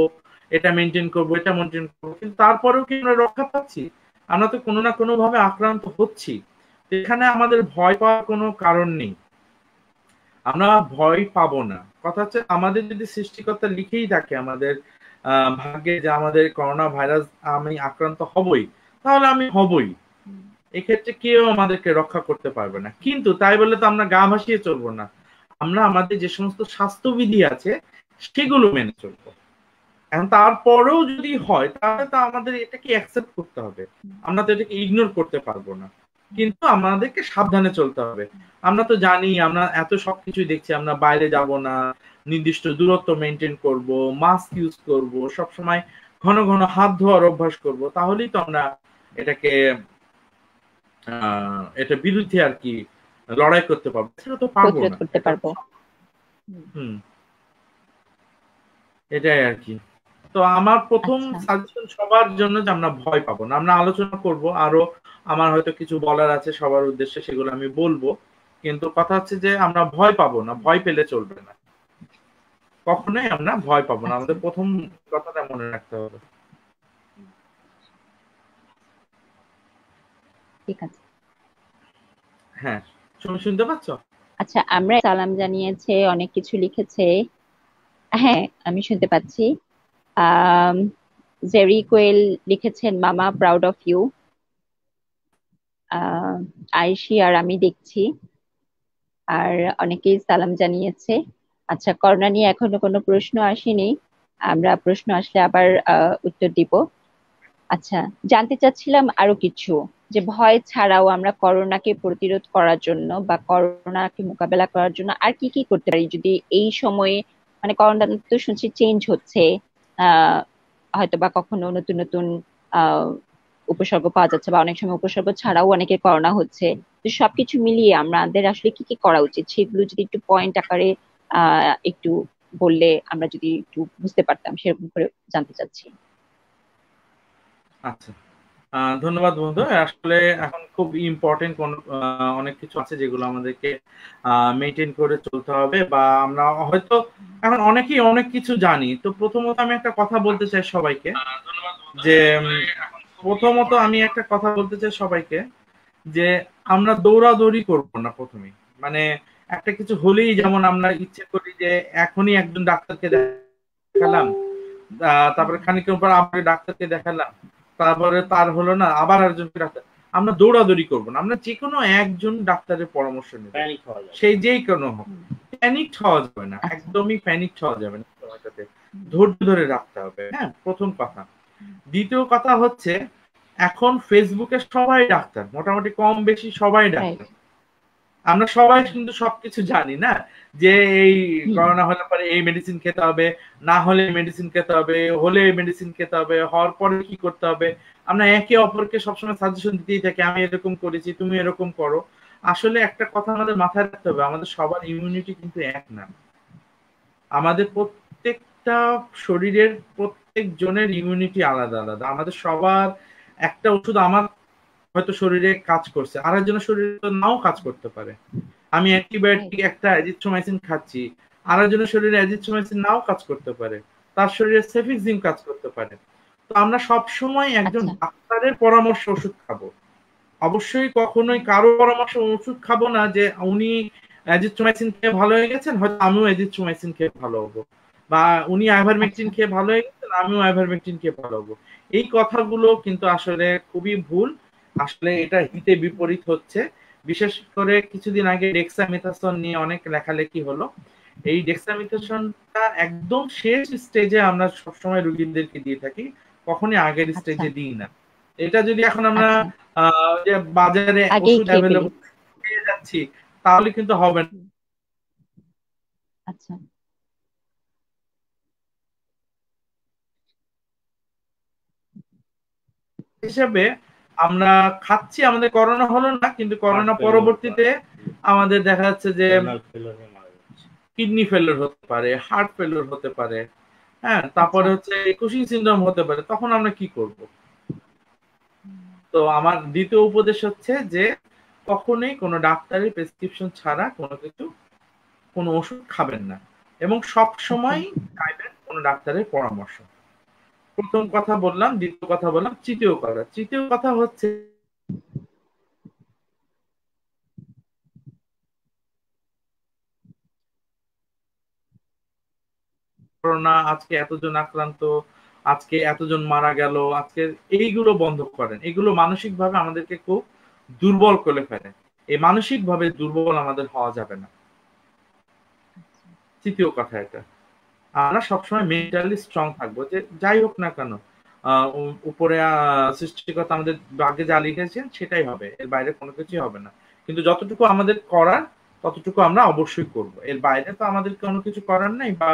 এটা মেনটেন করবো, এটা মেনটেন করবো, কিন্তু তারপরেও কি আমরা রক্ষা পাচ্ছি? আমরা তো কোনো না কোনো ভাবে আক্রান্ত হচ্ছি। এখানে আমাদের ভয় পাওয়ার কোনো কারণ নেই, আমরা ভয় পাবো না। কথা হচ্ছে আমাদের যদি সৃষ্টিকর্তা লিখেই থাকে আমাদের ভাগ্যে যে আমাদের করোনা ভাইরাস আমি আক্রান্ত হবই, তাহলে আমি হবই। এক্ষেত্রে কেউ আমাদেরকে রক্ষা করতে পারবে না। কিন্তু তাই বলে তো আমরা গা ভাসিয়ে চলবো না। আমরা আমাদের যে সমস্ত স্বাস্থ্যবিধি আছে সেগুলো মেনে চলবো। এখন তারপরেও যদি হয় তাহলে তো আমাদের এটাকে অ্যাকসেপ্ট করতে হবে, আমরা তো এটাকে ইগনোর করতে পারবো না। কিন্তু আমাদেরকে সাবধানে চলতে হবে। আমরা তো জানি, আমরা এত সবকিছু দেখছি, আমরা বাইরে যাব না, নির্দিষ্ট দূরত্ব মেনটেন করব, মাস্ক ইউজ করব, সবসময় ঘন ঘন হাত ধোয়ার অভ্যাস করব, তাহলেই তো আমরা এটাকে এটা বিরুদ্ধে আর কি লড়াই করতে পারবো। সেটা তো পারবো প্রতিরোধ না, করতে এটা পারবো। হুম, এটাই আর কি। তো আমার প্রথম আচ্ছা। সাজেশন সবার জন্য যে আমরা ভয় পাবো না। আমরা আলোচনা করব আরো, আমার হয়তো কিছু বলার আছে সবার উদ্দেশ্যে, সেগুলো আমি বলবো। কিন্তু কথা হচ্ছে যে আমরা ভয় পাবো না, ভয় পেলে চলবে না। কখনোই আমরা ভয় পাবো না, আচ্ছা, আমাদের প্রথম কথাটা মনে রাখতে হবে। ঠিক আছে। হ্যাঁ, তুমি শুনতে পাচ্ছ? আচ্ছা, আমরা সালাম জানিয়েছে, অনেক কিছু লিখেছে। হ্যাঁ, আমি শুনতে পাচ্ছি। আহ জেরি কোয়েল লিখেছেন, মামা প্রাউড অফ ইউ। আয়েশি আর আমি দেখছি। আর অনেকেই সালাম জানিয়েছে। আচ্ছা, করোনা নিয়ে এখনো কোনো প্রশ্ন আসেনি, আমরা প্রশ্ন আসলে আবার উত্তর দিব। আচ্ছা, জানতে চাচ্ছিলাম আরো কিছু, যে ভয় ছাড়াও আমরা করোনাকে প্রতিরোধ করার জন্য বা করোনাকে মোকাবেলা করার জন্য আর কি কি করতে পারি যদি এই সময়ে, মানে করোনা তো শুনছি চেঞ্জ হচ্ছে, আহ হয়তো বা কখনো নতুন নতুন আহ উপসর্গ পাওয়া যাচ্ছে, বা অনেক সময় উপসর্গ ছাড়াও অনেকে করোনা হচ্ছে। তো সবকিছু মিলিয়ে আমাদের আসলে কি কি করা উচিত সেগুলো যদি একটু পয়েন্ট আকারে একটু বললে আমরা যদি একটু বুঝতে পারতাম, সেরকম করে জানতে চাচ্ছি। আচ্ছা, ধন্যবাদ বন্ধু। আসলে এখন খুব ইম্পর্টেন্ট কোন অনেক কিছু আছে যেগুলো আমাদেরকে মেনটেন করে চলতে হবে, বা আমরা হয়তো এখন অনেকেই অনেক কিছু জানি। তো প্রথমত আমি একটা কথা বলতে চাই সবাইকে, যে প্রথমত আমি একটা কথা বলতে চাই সবাইকে, যে আমরা দৌড়াদৌড়ি করব না প্রথমে। মানে একটা কিছু হলেই যেমন আমরা ইচ্ছে করি যে এখনই একজন ডাক্তারকে দেখালাম, তারপরে খানিকক্ষণ পর আবার ডাক্তারকে দেখালাম, তারপরে তার হলো না আবার একজনকে ডাক্তার। আমরা দৌড়াদৌড়ি করব না, আমরা যে কোনো একজন ডাক্তারের পরামর্শ নেব, সেই যেই কোনো হোক। প্যানিক হওয়া যাবে না, একদমই প্যানিক হওয়া যাবে না সময়টাতে। ধৈর্য ধরে রাখতে হবে, হ্যাঁ, প্রথম কথা। দ্বিতীয় কথা হচ্ছে, এখন ফেসবুকে সবাই ডাক্তার, মোটামুটি কম বেশি সবাই ডাক্তার। আমরা সবাই কিন্তু সবকিছু জানি না, যে এই করোনা হলে পরে এই মেডিসিন খেতে হবে, না হলে মেডিসিন খেতে হবে, হলে মেডিসিন খেতে হবে, হওয়ার পরে কি করতে হবে। আমরা একে অপরকে সবসময় সাজেশন দিতেই থাকি, আমি এরকম করেছি তুমি এরকম করো। আসলে একটা কথা আমাদের মাথায় রাখতে হবে, আমাদের সবার ইমিউনিটি কিন্তু এক না। আমাদের প্রত্যেকটা শরীরের প্রত্যেক জনের ইমিউনিটি আলাদা আলাদা। আমাদের সবার একটা ওষুধ আমার হয়তো শরীরে কাজ করছে, আরেকজনের শরীরে তো নাও কাজ করতে পারে। আমি অ্যান্টিবায়োটিক একটা অ্যাজিথ্রোমাইসিন খাচ্ছি, আরেকজনের শরীরে অ্যাজিথ্রোমাইসিন নাও কাজ করতে পারে, তার শরীরে সেফিক্সিম কাজ করতে পারে। তো আমরা সব সময় একজন ডাক্তারের পরামর্শ ওষুধ খাবো। অবশ্যই কখনোই কারো পরামর্শ ওষুধ খাবো না যে উনি অ্যাজিথ্রোমাইসিন খেয়ে ভালো হয়ে গেছেন, হয়তো আমিও অ্যাজিথ্রোমাইসিন খেয়ে ভালো হবো, বা উনি আইভারমেকটিন খেয়ে ভালো হয়ে গেছেন, আমিও আইভারমেকটিন খেয়ে ভালো হবো। এই কথাগুলো কিন্তু আসলে খুবই ভুল। আসলে এটা হিতে বিপরীত হচ্ছে। বিশেষ করে কিছুদিন আগে ডেক্সামেথাসন নিয়ে অনেক লেখালেখি হলো। এই ডেক্সামেথাসনটা একদম শেষ স্টেজে আমরা সবসময় রোগীদেরকে দিয়ে থাকি, কখনই আগের স্টেজে দিই না। এটা যদি এখন আমরা যে বাজারে ওষুধ অ্যাভেলেবল পেয়ে যাচ্ছি, তাহলে কিন্তু হবে না। আচ্ছা, হিসেবে আমরা খাচ্ছি, আমাদের করোনা হলো না, কিন্তু করোনা পরবর্তীতে আমাদের দেখা যাচ্ছে যে কিডনি ফেলিওর হতে পারে, হার্ট ফেলিওর হতে পারে, হ্যাঁ, তারপরে হচ্ছে কুশিং সিনড্রোম হতে পারে। তখন আমরা কি করব? তো আমার দ্বিতীয় উপদেশ হচ্ছে যে কখনোই কোনো ডাক্তারের প্রেসক্রিপশন ছাড়া কোনো কিছু, কোনো ওষুধ খাবেন না, এবং সব সময় চাইবেন কোনো ডাক্তারের পরামর্শ। প্রথম কথা বললাম, দ্বিতীয় কথা বললাম, তৃতীয় কথা হচ্ছে করোনা, আজকে এতজন আক্রান্ত, আজকে এতজন মারা গেল, আজকে এইগুলো বন্ধ করেন। এগুলো মানসিক ভাবে আমাদেরকে খুব দুর্বল করে ফেলে। এই মানসিক ভাবে দুর্বল আমাদের হওয়া যাবে না। তৃতীয় কথা এটা, আমরা সবসময় মেন্টালি স্ট্রং থাকবো, যে যাই হোক না কেন উপরে সৃষ্টিকর্তা আমাদের ভাগ্যে যা লিখেছেন সেটাই হবে, এর বাইরে কোনো কিছুই হবে না। কিন্তু যতটুকু আমাদের করার ততটুকু আমরা অবশ্যই করব, এর বাইরে তো আমাদের কোনো কিছু করার নেই বা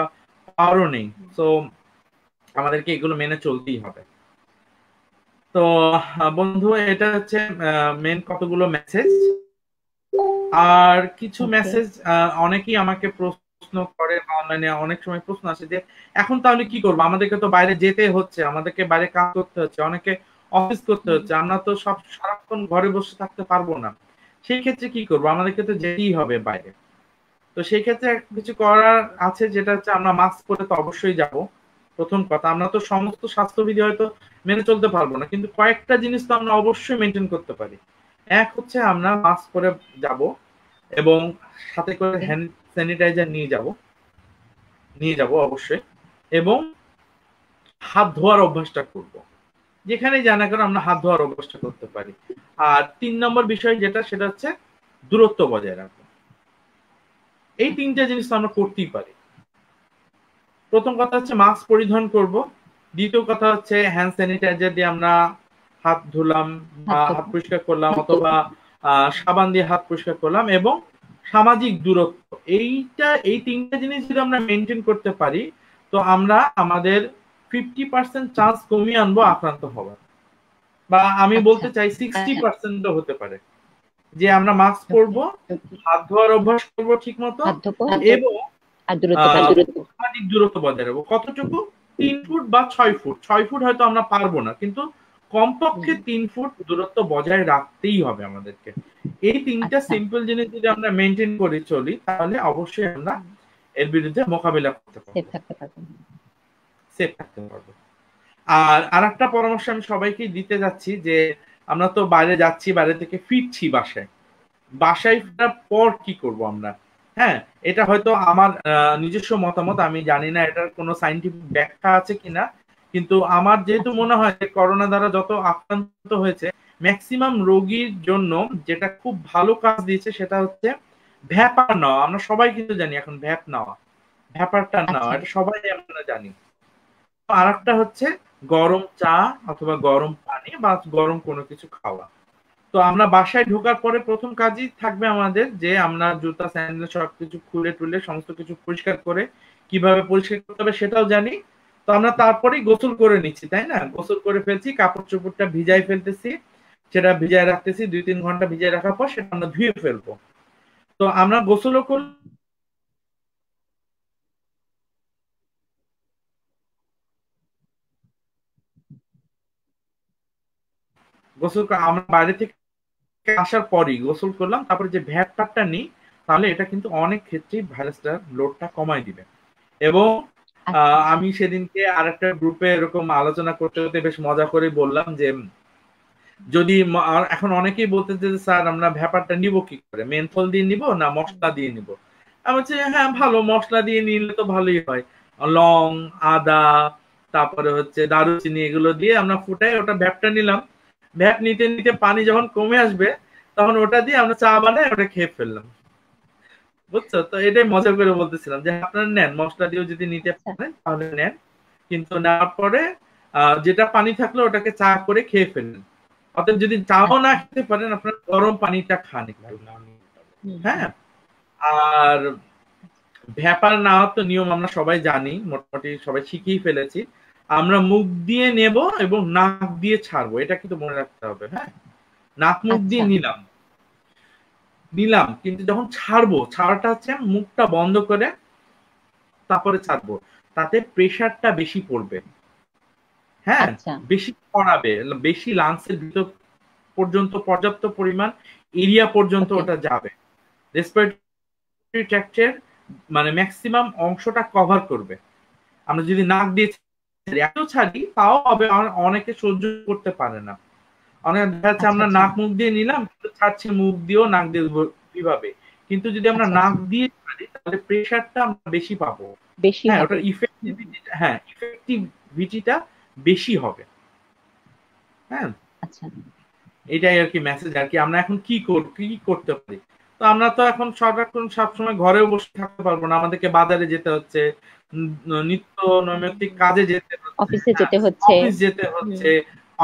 পাওয়ারও নেই। তো আমাদেরকে এগুলো মেনে চলতেই হবে। তো বন্ধু, এটা হচ্ছে মেন কতগুলো মেসেজ। আর কিছু মেসেজ অনেকেই আমাকে প্রশ্ন করে, বা অনলাইনে অনেক সময় প্রশ্ন আসে যে এখন তাহলে কি করবো, আমাদেরকে তো বাইরে যেতে হচ্ছে, আমাদেরকে বাইরে কাজ করতে হচ্ছে, অনেকে অফিস করতে হচ্ছে, আমরা তো সব সারাক্ষণ ঘরে বসে থাকতে পারবো না। সেই ক্ষেত্রে কি করবো? আমাদেরকে তো যেতেই হবে বাইরে। তো সেই ক্ষেত্রে কিছু করার আছে, যেটা হচ্ছে আমরা মাস্ক পরে তো অবশ্যই যাব। প্রথম কথা, আমরা তো সমস্ত স্বাস্থ্যবিধি হয়তো মেনে চলতে পারবো না, কিন্তু কয়েকটা জিনিস তো আমরা অবশ্যই মেনটেন করতে পারি। এক হচ্ছে আমরা মাস্ক পরে যাব, এবং সাথে করে হ্যান্ড স্যানিটাইজার নিয়ে যাব অবশ্যই, এবং হাত ধোয়ার অভ্যাসটা করব। যেখানেই জানা কেন আমরা হাত ধোয়ার অভ্যাসটা করতে পারি। আর ৩ নম্বর বিষয় যেটা, সেটা হচ্ছে দূরত্ব বজায় রাখবো। এই তিনটা জিনিস তো আমরা করতেই পারি। প্রথম কথা হচ্ছে মাস্ক পরিধান করব, দ্বিতীয় কথা হচ্ছে হ্যান্ড স্যানিটাইজার দিয়ে আমরা হাত ধুলাম বা হাত পরিষ্কার করলাম, অথবা সাবান দিয়ে হাত পরিষ্কার করলাম, এবং সামাজিক দূরত্ব, এই তিনটা জিনিস যদি আমরা মেনটেন করতে পারি, তো আমরা আমাদের 50% চান্স কমিয়ে আনবো আক্রান্ত হওয়ার, বা আমি বলতে চাই 60% হতে পারে। যে আমরা মাস্ক পরবো, হাত ধোয়ার অভ্যাস করবো ঠিক মতো, এবং সামাজিক দূরত্ব বজায় রাখবো। কতটুকু? 3 ফুট বা 6 ফুট। 6 ফুট হয়তো আমরা পারবো না, কিন্তু কমপক্ষে 3 ফুট দূরত্ব বজায় রাখতেই হবে আমাদেরকে। এই তিনটা সিম্পল জিনিস যদি আমরা মেনটেন করে চলি, তাহলে অবশ্যই আমরা এর বিরুদ্ধে মোকাবিলা করতে পারবো, সেফ থাকতে পারবো। আর আরেকটা পরামর্শ আমি সবাইকে দিতে যাচ্ছি, যে আমরা তো বাইরে যাচ্ছি, বাইরে থেকে ফিরছি বাসায় ফেরার পর কি করব আমরা? হ্যাঁ, এটা হয়তো আমার নিজস্ব মতামত, আমি জানি না এটার কোনো সায়েন্টিফিক ব্যাখ্যা আছে কিনা, কিন্তু আমার যেহেতু মনে হয় যে করোনা দ্বারা যত আক্রান্ত হয়েছে, ম্যাক্সিমাম রোগীর জন্য যেটা খুব ভালো কাজ দিয়েছে সেটা হচ্ছে ভ্যাপার নেওয়া। আমরা সবাই কিন্তু জানি এখন ভ্যাপারটা নেওয়া, এটা সবাই আমরা জানি। আর একটা হচ্ছে গরম চা অথবা গরম পানি বা গরম কোনো কিছু খাওয়া। তো আমরা বাসায় ঢোকার পরে প্রথম কাজই থাকবে আমাদের যে আমরা জুতা স্যান্ডেল সবকিছু খুলে টুলে সমস্ত কিছু পরিষ্কার করে, কিভাবে পরিষ্কার করতে হবে সেটাও জানি। তো আমরা তারপরেই গোসল করে নিচ্ছি, তাই না? গোসল করে ফেলছি, কাপড় চোপড়টা ভিজাই ফেলতেছি, সেটা ভিজায় রাখতেছি, 2-3 ঘন্টা ভিজায় রাখার পর সেটা আমরা ধুয়ে ফেলবো। তো আমরা গোসলও করলে আমরা বাইরে থেকে আসার পরই গোসল করলাম, তারপরে যে ভ্যাপটা নিই, তাহলে এটা কিন্তু অনেক ক্ষেত্রেই ভাইরাসটার লোডটা কমাই দিবে। এবং আমি সেদিনকে আরেকটা গ্রুপে এরকম আলোচনা করতে করতে বেশ মজা করে বললাম যে যদি এখন অনেকেই বলতেছে যে স্যার আমরা ভ্যাপারটা নিব কি করে, মেনথল দিয়ে নিব না মশলা দিয়ে নিব? আমি বলছি হ্যাঁ ভালো, মশলা দিয়ে নিলে তো ভালোই হয়, লং, আদা, তারপরে হচ্ছে দারুচিনি, এগুলো দিয়ে আমরা ফুটাই ওটা ভ্যাপটা নিলাম। ভ্যাপ নিতে নিতে পানি যখন কমে আসবে, তখন ওটা দিয়ে আমরা চা বানাই ওটা খেয়ে ফেললাম। বুঝছো? তো এটাই মজা করে বলতেছিলাম যে আপনারা নেন, মশলা দিয়েও যদি নিতে পারেন তাহলে নেন, কিন্তু নেওয়ার পরে যেটা পানি থাকলো ওটাকে চা করে খেয়ে ফেলেন। অতএব যদি চাও না খেতে পারেন, আপনার গরম পানিটা খান একটু। হ্যাঁ, আর ভ্যাপার নেওয়ার তো নিয়ম আমরা সবাই জানি, মোটামুটি সবাই শিখেই ফেলেছি। আমরা মুখ দিয়ে নেব এবং নাক দিয়ে ছাড়বো, এটা কিন্তু মনে রাখতে হবে। হ্যাঁ, নাক মুখ দিয়ে নিলাম, কিন্তু যখন ছাড়াটা হচ্ছে মুখটা বন্ধ করে তারপরে ছাড়বো, তাতে প্রেসারটা বেশি পড়বে। হ্যাঁ, বেশি পড়াবে, বেশি লাংসের ভিতর পর্যন্ত পর্যাপ্ত পরিমাণ এরিয়া পর্যন্ত ওটা যাবে, রেসপিরেটরি ট্র্যাক্টের মানে ম্যাক্সিমাম অংশটা কভার করবে। আমরা যদি নাক দিয়ে এত ছাড়ি তাও হবে, অনেকে সহ্য করতে পারে না। অনেক দেখা যাচ্ছে আমরা নাক মুখ দিয়ে নিলাম, কিন্তু ছাড়ছি মুখ দিয়েও নাক দিয়ে কিভাবে, কিন্তু যদি আমরা নাক দিয়ে ছাড়ি তাহলে প্রেসারটা আমরা বেশি পাবো। হ্যাঁ, ওটার ইফেক্টিভিটিটা বেশি হবে। হ্যাঁ, এটাই আর কি মেসেজ। আর কি আমরা এখন কি করতে পারি? তো আমরা তো এখন সবসময় ঘরেও বসে থাকতে পারবো না, আমাদেরকে বাজারে যেতে হচ্ছে, নিত্য নৈমিত্তিক কাজে যেতে হচ্ছে, অফিস যেতে হচ্ছে,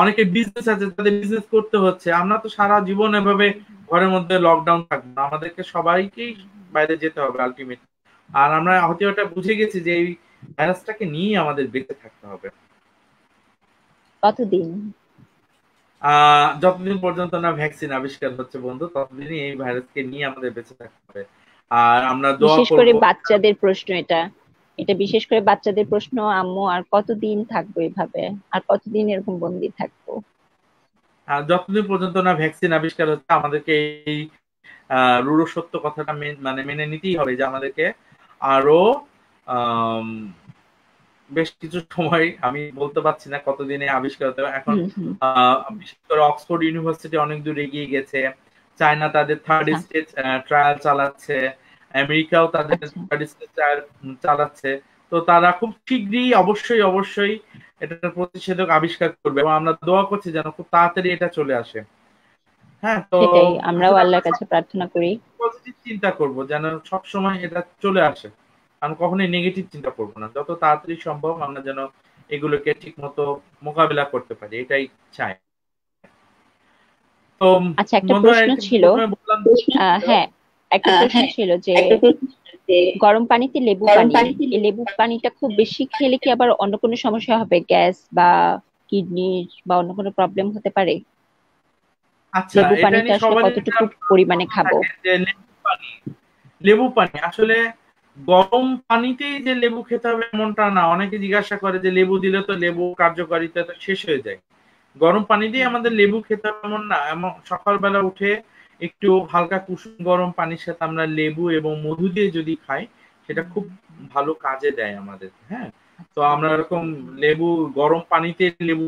অনেকে বিজনেস আছে তাদের বিজনেস করতে হচ্ছে। আমরা তো সারা জীবন এভাবে ঘরের মধ্যে লকডাউন থাকবো না, আমাদেরকে সবাইকেই বাইরে যেতে হবে আলটিমেটলি। আর আমরা হয়তো এটা বুঝে গেছি যে এই ভাইরাসটাকে নিয়ে আমাদের বেঁচে থাকতে হবে। কতদিন? যতদিন পর্যন্ত না ভ্যাকসিন আবিষ্কার হচ্ছে বন্ধু, ততদিনই এই ভাইরাসকে নিয়ে আমাদের বেঁচে থাকতে হবে। আর আমরা দোয়া করব। বিশেষ করে বাচ্চাদের প্রশ্ন, এটা বিশেষ করে বাচ্চাদের প্রশ্ন, আম্মু আর কতদিন থাকবো এভাবে, আর কতদিন এরকম বন্দি থাকবো? যতদিন পর্যন্ত না ভ্যাকসিন আবিষ্কার হচ্ছে, আমাদেরকে এই রূঢ় সত্য কথাটা মেনে নিতেই হবে যে আমাদেরকে আরো বেশ কিছু সময়, আমি বলতে পারছি না কতদিনে আবিষ্কার হতে হবে এখন। বিশেষ করে অক্সফোর্ড ইউনিভার্সিটি অনেক দূর এগিয়ে গেছে, চায়না তাদের থার্ড স্টেজ ট্রায়াল চালাচ্ছে, আমেরিকাও তাদের থার্ড স্টেজ ট্রায়াল চালাচ্ছে। তো তারা খুব শীঘ্রই অবশ্যই এটার প্রতিষেধক আবিষ্কার করবে, এবং আমরা দোয়া করছি যেন খুব তাড়াতাড়ি এটা চলে আসে। হ্যাঁ, তো আমরাও আল্লাহর কাছে প্রার্থনা করি, পজিটিভ চিন্তা করব যেন সব সময় এটা চলে আসে, আমরা কখনোই নেগেটিভ চিন্তা করবো না। যত তাড়াতাড়ি সম্ভব আমরা যেন এগুলোকে ঠিক মতো মোকাবিলা করতে পারি, এটাই চাই। তো আচ্ছা, একটা বন্ধু প্রশ্ন ছিল। প্রথমে বললাম, হ্যাঁ, একটা প্রশ্ন ছিল যে গরম পানিতে লেবু পানি, এই লেবু পানিটা খুব বেশি খেলে কি আবার অন্য কোনো সমস্যা হবে, গ্যাস বা কিডনির বা অন্য কোনো প্রবলেম হতে পারে? আচ্ছা লেবু এটা পানিটা নিয়ে আসলে সবারই একটা কতটুকু পরিমাণে প্রশ্ন খাবো? থাকে যে লেবু পানি আসলে গরম পানিতেই যে লেবু খেতে হবে এমনটা না। অনেকে জিজ্ঞাসা করে যে লেবু দিলে তো লেবু কার্যকারিতা তো শেষ হয়ে যায়, গরম পানি দিয়ে আমাদের লেবু খেতে হবে এমন না। এমন সকালবেলা উঠে একটু হালকা কুসুম গরম পানির সাথে আমরা লেবু এবং মধু দিয়ে যদি খাই, সেটা খুব ভালো কাজে দেয় আমাদের। হ্যাঁ, তো আচ্ছা। আমরা এরকম লেবু গরম পানিতে লেবু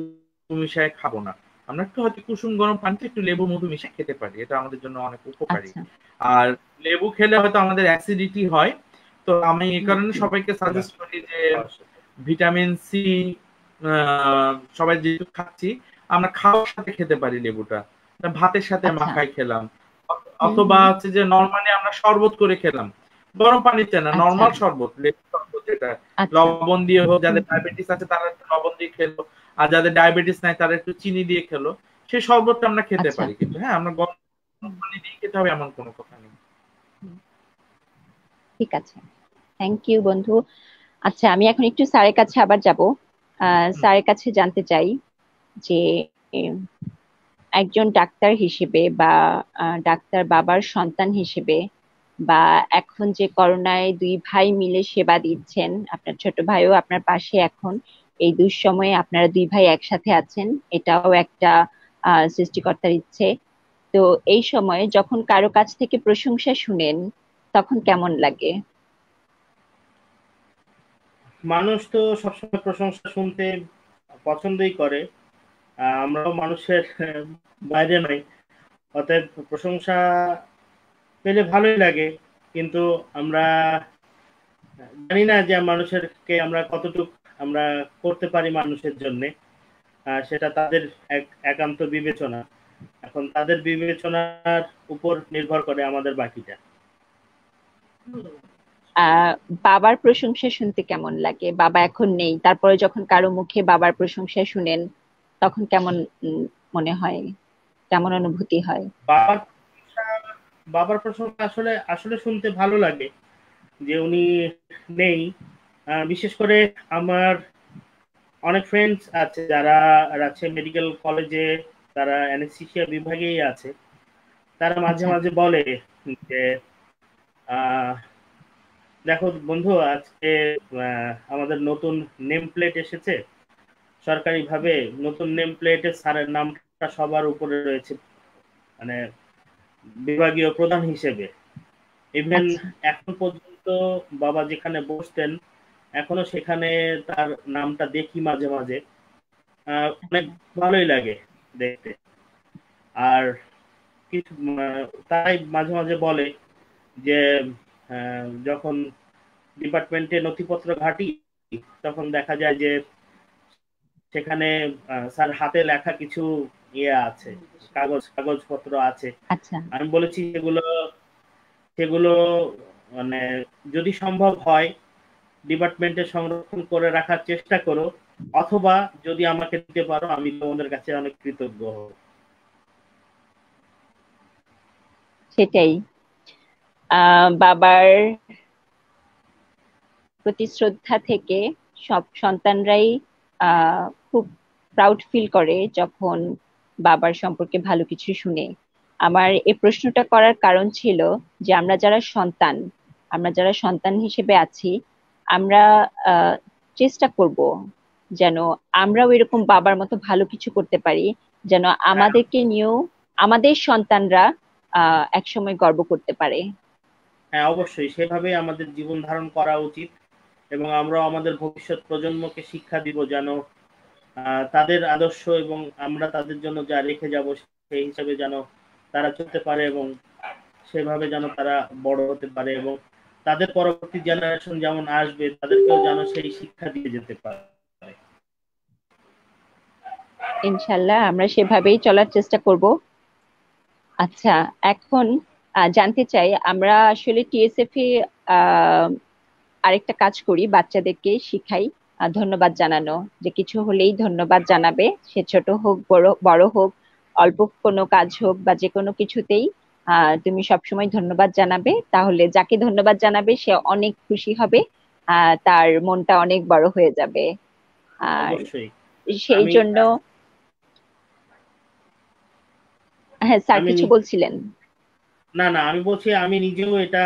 মিশিয়ে খাবো না, আমরা একটু হয়তো কুসুম গরম পানিতে একটু লেবু মধু মিশিয়ে খেতে পারি, এটা আমাদের জন্য অনেক উপকারী। আচ্ছা। আর লেবু খেলে হয়তো আমাদের অ্যাসিডিটি হয়, তো আমি এই হুম। কারণে সবাইকে সাজেস্ট করি যে ভিটামিন সি সবাই যেহেতু খাচ্ছি, আমরা খাওয়ার সাথে খেতে পারি লেবুটা, ভাতের সাথে আচ্ছা। মাখাই খেলাম, হুম অথবা হুম। হচ্ছে যে নরমালি আমরা শরবত করে খেলাম, গরম পানিতে না, আচ্ছা। নরমাল শরবত, লেবু শরবত যেটা আচ্ছা। লবণ দিয়ে হোক, হুম যাদের হুম। ডায়াবেটিস আছে তারা একটু লবণ দিয়ে খেলো, আর যাদের ডায়াবেটিস নাই তারা একটু চিনি দিয়ে খেলো, সেই শরবতটা আমরা খেতে আচ্ছা। পারি। কিন্তু হ্যাঁ, আমরা গরম হুম পানি দিয়ে খেতে হবে এমন কোনো কথা নেই। হুম। ঠিক আছে, থ্যাংক ইউ বন্ধু। আচ্ছা, আমি এখন একটু স্যারের কাছে আবার যাব। হুম। স্যারের কাছে জানতে চাই যে উম, একজন ডাক্তার হিসেবে বা ডাক্তার বাবার সন্তান হিসেবে, বা এখন যে করোনায় দুই ভাই মিলে সেবা দিচ্ছেন, আপনার ছোট ভাইও আপনার পাশে এখন, এই দুঃসময়ে আপনারা দুই ভাই একসাথে আছেন, এটাও একটা সৃষ্টিকর্তার ইচ্ছে। তো এই সময়ে যখন কারো কাছ থেকে প্রশংসা শুনেন, তখন কেমন লাগে? মানুষ তো সবসময় প্রশংসা শুনতে পছন্দই করে। আমরাও মানুষের বাইরে নই, অতএব প্রশংসা পেলে ভালোই লাগে। কিন্তু আমরা জানি না যে মানুষেরকে আমরা কতটুক আমরা করতে পারি মানুষের জন্য। সেটা তাদের একান্ত বিবেচনা। এখন তাদের বিবেচনার উপর নির্ভর করে আমাদের বাকিটা। আহ বাবার প্রশংসা শুনতে কেমন লাগে? বাবা এখন নেই, তারপরে যখন কারো মুখে বাবার প্রশংসা শুনেন, তখন কেমন উম, মনে হয়, কেমন অনুভূতি হয়? বাবার প্রশংসা বাবার প্রশংসা আসলে আসলে শুনতে ভালো লাগে যে উনি নেই। বিশেষ করে আমার অনেক ফ্রেন্ডস আছে যারা রাজশাহী মেডিকেল কলেজে, তারা অ্যানেস্থেশিয়া বিভাগেই আছে। তারা মাঝে আচ্ছা। মাঝে বলে যে আহ, দেখো বন্ধু, আজকে আমাদের নতুন নেম প্লেট এসেছে সরকারিভাবে। নতুন নেম প্লেটে স্যারের নামটা সবার উপরে রয়েছে, মানে বিভাগীয় প্রধান হিসেবে। ইভেন আচ্ছা। এখন পর্যন্ত বাবা যেখানে বসতেন এখনো সেখানে তার নামটা দেখি মাঝে মাঝে। অনেক আচ্ছা। ভালোই লাগে দেখতে। আর কিছু তাই মাঝে মাঝে বলে যে যখন ডিপার্টমেন্টে নথিপত্র ঘাঁটি, তখন দেখা যায় যে সেখানে স্যার হাতে লেখা কিছু ইয়ে আছে, কাগজপত্র আছে। আচ্ছা। আমি বলেছি সেগুলো সেগুলো মানে যদি সম্ভব হয় ডিপার্টমেন্টে সংরক্ষণ করে রাখার চেষ্টা করো, অথবা যদি আমাকে দিতে পারো আমি তোমাদের কাছে অনেক কৃতজ্ঞ হব। সেটাই। বাবার প্রতি শ্রদ্ধা থেকে সব সন্তানরাই খুব প্রাউড ফিল করে যখন বাবার সম্পর্কে ভালো কিছু শুনে। আমার এই প্রশ্নটা করার কারণ ছিল যে আমরা যারা সন্তান হিসেবে আছি, আমরা আহ চেষ্টা করব যেন আমরাও এরকম বাবার মতো ভালো কিছু করতে পারি, যেন হ্যাঁ, আমাদেরকে নিয়েও আমাদের সন্তানরা একসময় গর্ব করতে পারে। হ্যাঁ, অবশ্যই সেভাবেই আমাদের জীবন ধারণ করা উচিত। এবং আমরাও আমাদের ভবিষ্যৎ প্রজন্মকে শিক্ষা দিব যেন তাদের আদর্শ এবং আমরা তাদের জন্য যা রেখে যাব সেই হিসাবে যেন তারা চলতে পারে, এবং সেভাবে যেন তারা বড় হতে পারে, এবং তাদের পরবর্তী জেনারেশন যেমন আসবে তাদেরকেও যেন সেই শিক্ষা দিয়ে যেতে পারে। ইনশাল্লাহ আমরা সেভাবেই চলার চেষ্টা করব। আচ্ছা, এখন জানতে চাই, আমরা আসলে টিএসএফ এ আরেকটা কাজ করি, বাচ্চাদেরকে শিখাই ধন্যবাদ জানানো, যে কিছু হলেই ধন্যবাদ জানাবে, সে ছোট হোক বড় বড় হোক, অল্প কোনো কাজ হোক বা যে কোনো কিছুতেই তুমি সবসময় ধন্যবাদ জানাবে। তাহলে যাকে ধন্যবাদ জানাবে সে অনেক খুশি হবে, তার মনটা অনেক বড় হয়ে যাবে। আর অবশ্যই। সেই আমি জন্য, হ্যাঁ স্যার আমি কিছু নি- বলছিলেন। না না, আমি বলছি আমি নিজেও এটা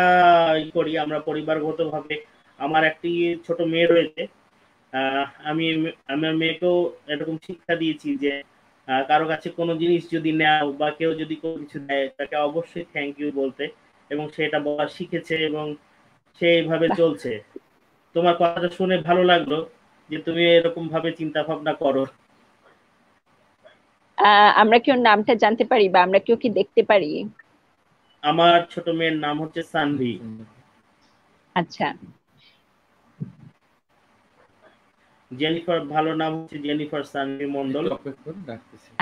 করি। আমরা পরিবারগতভাবে আমার একটি ছোট মেয়ে রয়েছে। আমি আমার মেয়েকেও এরকম শিক্ষা দিয়েছি যে কারো কাছে কোনো জিনিস যদি নাও বা কেউ যদি কোনো কিছু দেয় তাকে অবশ্যই থ্যাংক ইউ বলতে, এবং সে এটা বলা শিখেছে এবং সে এইভাবে বাহ। চলছে। তোমার কথাটা শুনে ভালো লাগলো যে তুমি এরকম ভাবে চিন্তা ভাবনা করো। আমরা কি ওর নামটা জানতে পারি বা আমরা কেউ কি দেখতে পারি? আমার ছোট মেয়ের নাম হচ্ছে সানভি। আচ্ছা। জেনিফার ভালো নাম হচ্ছে জেনিফার সানভি মন্ডল।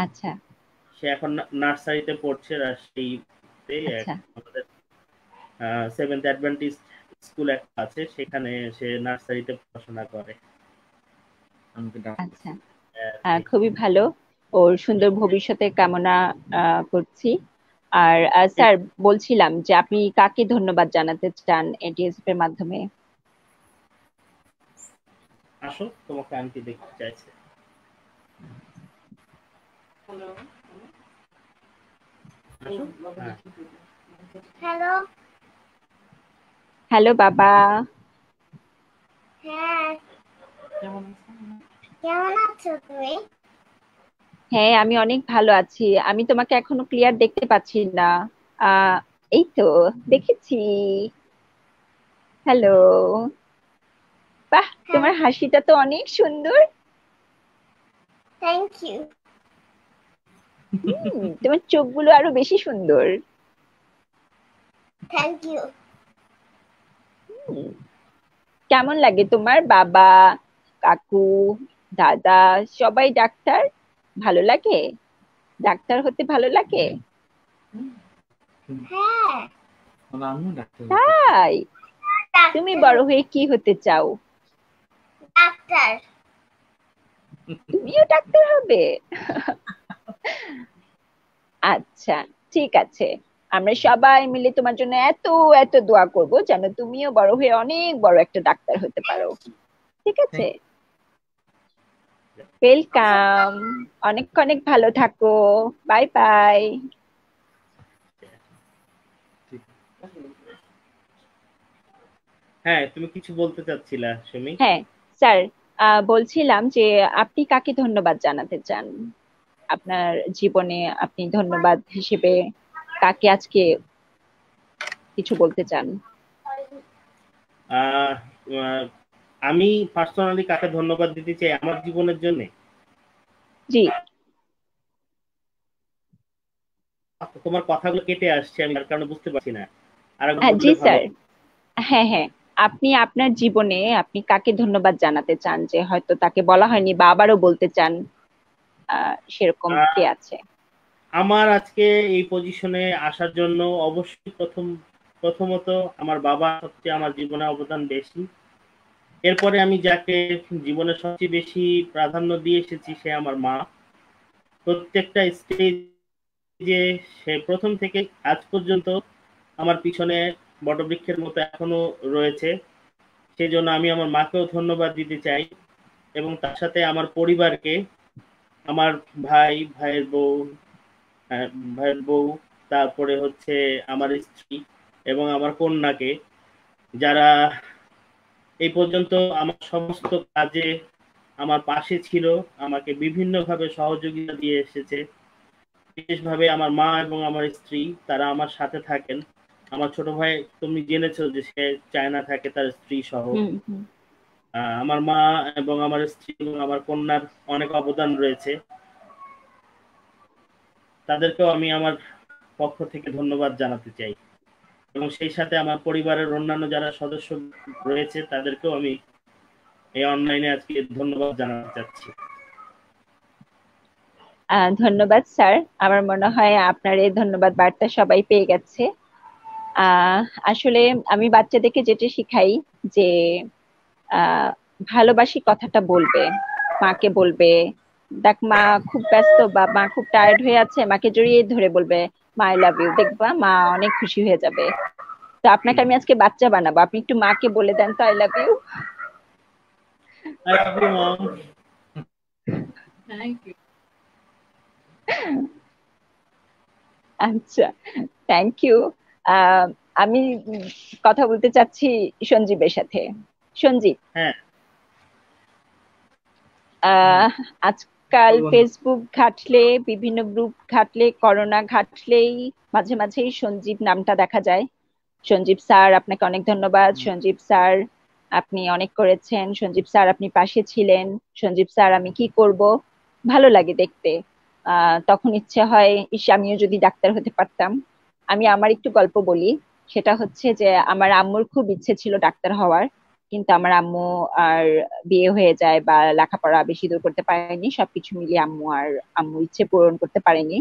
আচ্ছা। সে এখন নার্সারিতে পড়ছে রাজশাহীতে। আচ্ছা। আমাদের সেভেন্থ অ্যাডভেন্টিস্ট স্কুল একটা আছে, সেখানে সে নার্সারিতে পড়াশোনা করে। আচ্ছা। খুবই ভালো, ওর সুন্দর ভবিষ্যতের কামনা করছি। আর স্যার বলছিলাম যে আপনি কাকে ধন্যবাদ জানাতে চান এটিএসএফ এর মাধ্যমে? আসো, তোমাকে আন্টি দেখতে চাইছে। আসো। হ্যাঁ। হ্যালো। হ্যালো বাবা। হ্যাঁ, কেমন আছো তুমি? হ্যাঁ আমি অনেক ভালো আছি। আমি তোমাকে এখনো ক্লিয়ার দেখতে পাচ্ছি না। আহ এই তো দেখেছি। হ্যালো। বাহ, হ্যাঁ, তোমার হাসিটা তো অনেক সুন্দর। Thank you. তোমার চোখগুলো আরো বেশি সুন্দর। Thank you. হুম, কেমন লাগে তোমার বাবা, কাকু, দাদা সবাই ডাক্তার? ভালো লাগে? ডাক্তার হতে ভালো লাগে? হ্যাঁ, আমিও ডাক্তার হতে চাই। তাই? তুমি ডাক্তার। বড় হয়ে কি হতে চাও? ডাক্তার। তুমিও ডাক্তার হবে? আচ্ছা, ঠিক আছে। আমরা সবাই মিলে তোমার জন্য এত এত দোয়া করব যেন তুমিও বড় হয়ে অনেক বড় একটা ডাক্তার হতে পারো। ঠিক আছে? Thank welcome. অনেক অনেক ভালো থাকো। Bye bye. you. হ্যাঁ, তুমি কিছু বলতে চাচ্ছিলা সুমি? হ্যাঁ স্যার, বলছিলাম যে আপনি কাকে ধন্যবাদ জানাতে চান আপনার জীবনে? আপনি ধন্যবাদ হিসেবে কাকে আজকে কিছু বলতে চান? আহ, আহ, আমি পার্সোনালি কাকে ধন্যবাদ দিতে চাই আমার জীবনের জন্য? জি। তোমার কথাগুলো কেটে আসছে, আমি তার কারণে বুঝতে পারছি না। আরেকবার জি বললে ভালো স্যার। হ্যাঁ হ্যাঁ, আপনি আপনার জীবনে আপনি কাকে ধন্যবাদ জানাতে চান, যে হয়তো তাকে বলা হয়নি বা আবারও বলতে চান, সেরকম হতো। কে আছে? আমার আজকে এই পজিশনে আসার জন্য অবশ্যই প্রথমত আমার বাবা সবচেয়ে আমার জীবনে অবদান বেশি। এরপরে আমি যাকে জীবনে সবচেয়ে বেশি প্রাধান্য দিয়ে এসেছি সে আমার মা। প্রত্যেকটা স্টেজে সে প্রথম থেকে আজ পর্যন্ত আমার পিছনে বটবৃক্ষের মতো এখনো রয়েছে। সেজন্য আমি আমার মাকেও ধন্যবাদ দিতে চাই, এবং তার সাথে আমার পরিবারকে, আমার ভাইয়ের বউ, হ্যাঁ, ভাইয়ের বউ, তারপরে হচ্ছে আমার স্ত্রী এবং আমার কন্যাকে, যারা এই পর্যন্ত আমার সমস্ত কাজে আমার পাশে ছিল, আমাকে বিভিন্নভাবে সহযোগিতা দিয়ে এসেছে। বিশেষভাবে আমার মা এবং আমার স্ত্রী, তারা আমার সাথে থাকেন। আমার ছোট ভাই, তুমি জেনেছো যে সে চায়না থাকে তার স্ত্রী সহ। হুম হুম। আমার মা এবং আমার স্ত্রী এবং আমার কন্যার অনেক অবদান রয়েছে। তাদেরকেও আমি আমার পক্ষ থেকে ধন্যবাদ জানাতে চাই, এবং সেই সাথে আমার পরিবারের অন্যান্য যারা সদস্য রয়েছে তাদেরকেও আমি এই অনলাইনে আজকে ধন্যবাদ জানাতে চাচ্ছি। ধন্যবাদ স্যার। আমার মনে হয় আপনার এই ধন্যবাদ বার্তা সবাই পেয়ে গেছে। আহ আসলে আমি বাচ্চাদেরকে যেটা শিখাই যে ভালোবাসি কথাটা বলবে, মাকে বলবে। দেখ মা খুব ব্যস্ত বা মা খুব টায়ার্ড হয়ে আছে, মাকে জড়িয়ে ধরে বলবে মা আই লাভ ইউ, দেখবা মা অনেক খুশি হয়ে যাবে। তো আপনাকে আমি আজকে বাচ্চা বানাবো, আপনি একটু মাকে বলে দেন তো I love you. I love you mom. আচ্ছা, থ্যাংক ইউ। আমি কথা বলতে চাচ্ছি সঞ্জীবের সাথে। সঞ্জীব, হ্যাঁ। আহ আজকাল বলুন। ফেসবুক ঘাটলে, বিভিন্ন গ্রুপ ঘাটলে, করোনা ঘাটলেই মাঝে মাঝেই সঞ্জীব নামটা দেখা যায়। সঞ্জীব স্যার, আপনাকে অনেক ধন্যবাদ। সঞ্জীব স্যার, আপনি অনেক করেছেন। সঞ্জীব স্যার, আপনি পাশে ছিলেন। সঞ্জীব স্যার, আমি কি করব। ভালো লাগে দেখতে। তখন ইচ্ছে হয় ইস আমিও যদি ডাক্তার হতে পারতাম। আমি আমার একটু গল্প বলি। সেটা হচ্ছে যে আমার আম্মুর খুব ইচ্ছে ছিল ডাক্তার হওয়ার, কিন্তু আমার আম্মু আর বিয়ে হয়ে যায় বা লেখাপড়া বেশি দূর করতে পারেনি, সবকিছু মিলিয়ে আম্মুর ইচ্ছে পূরণ করতে পারেনি।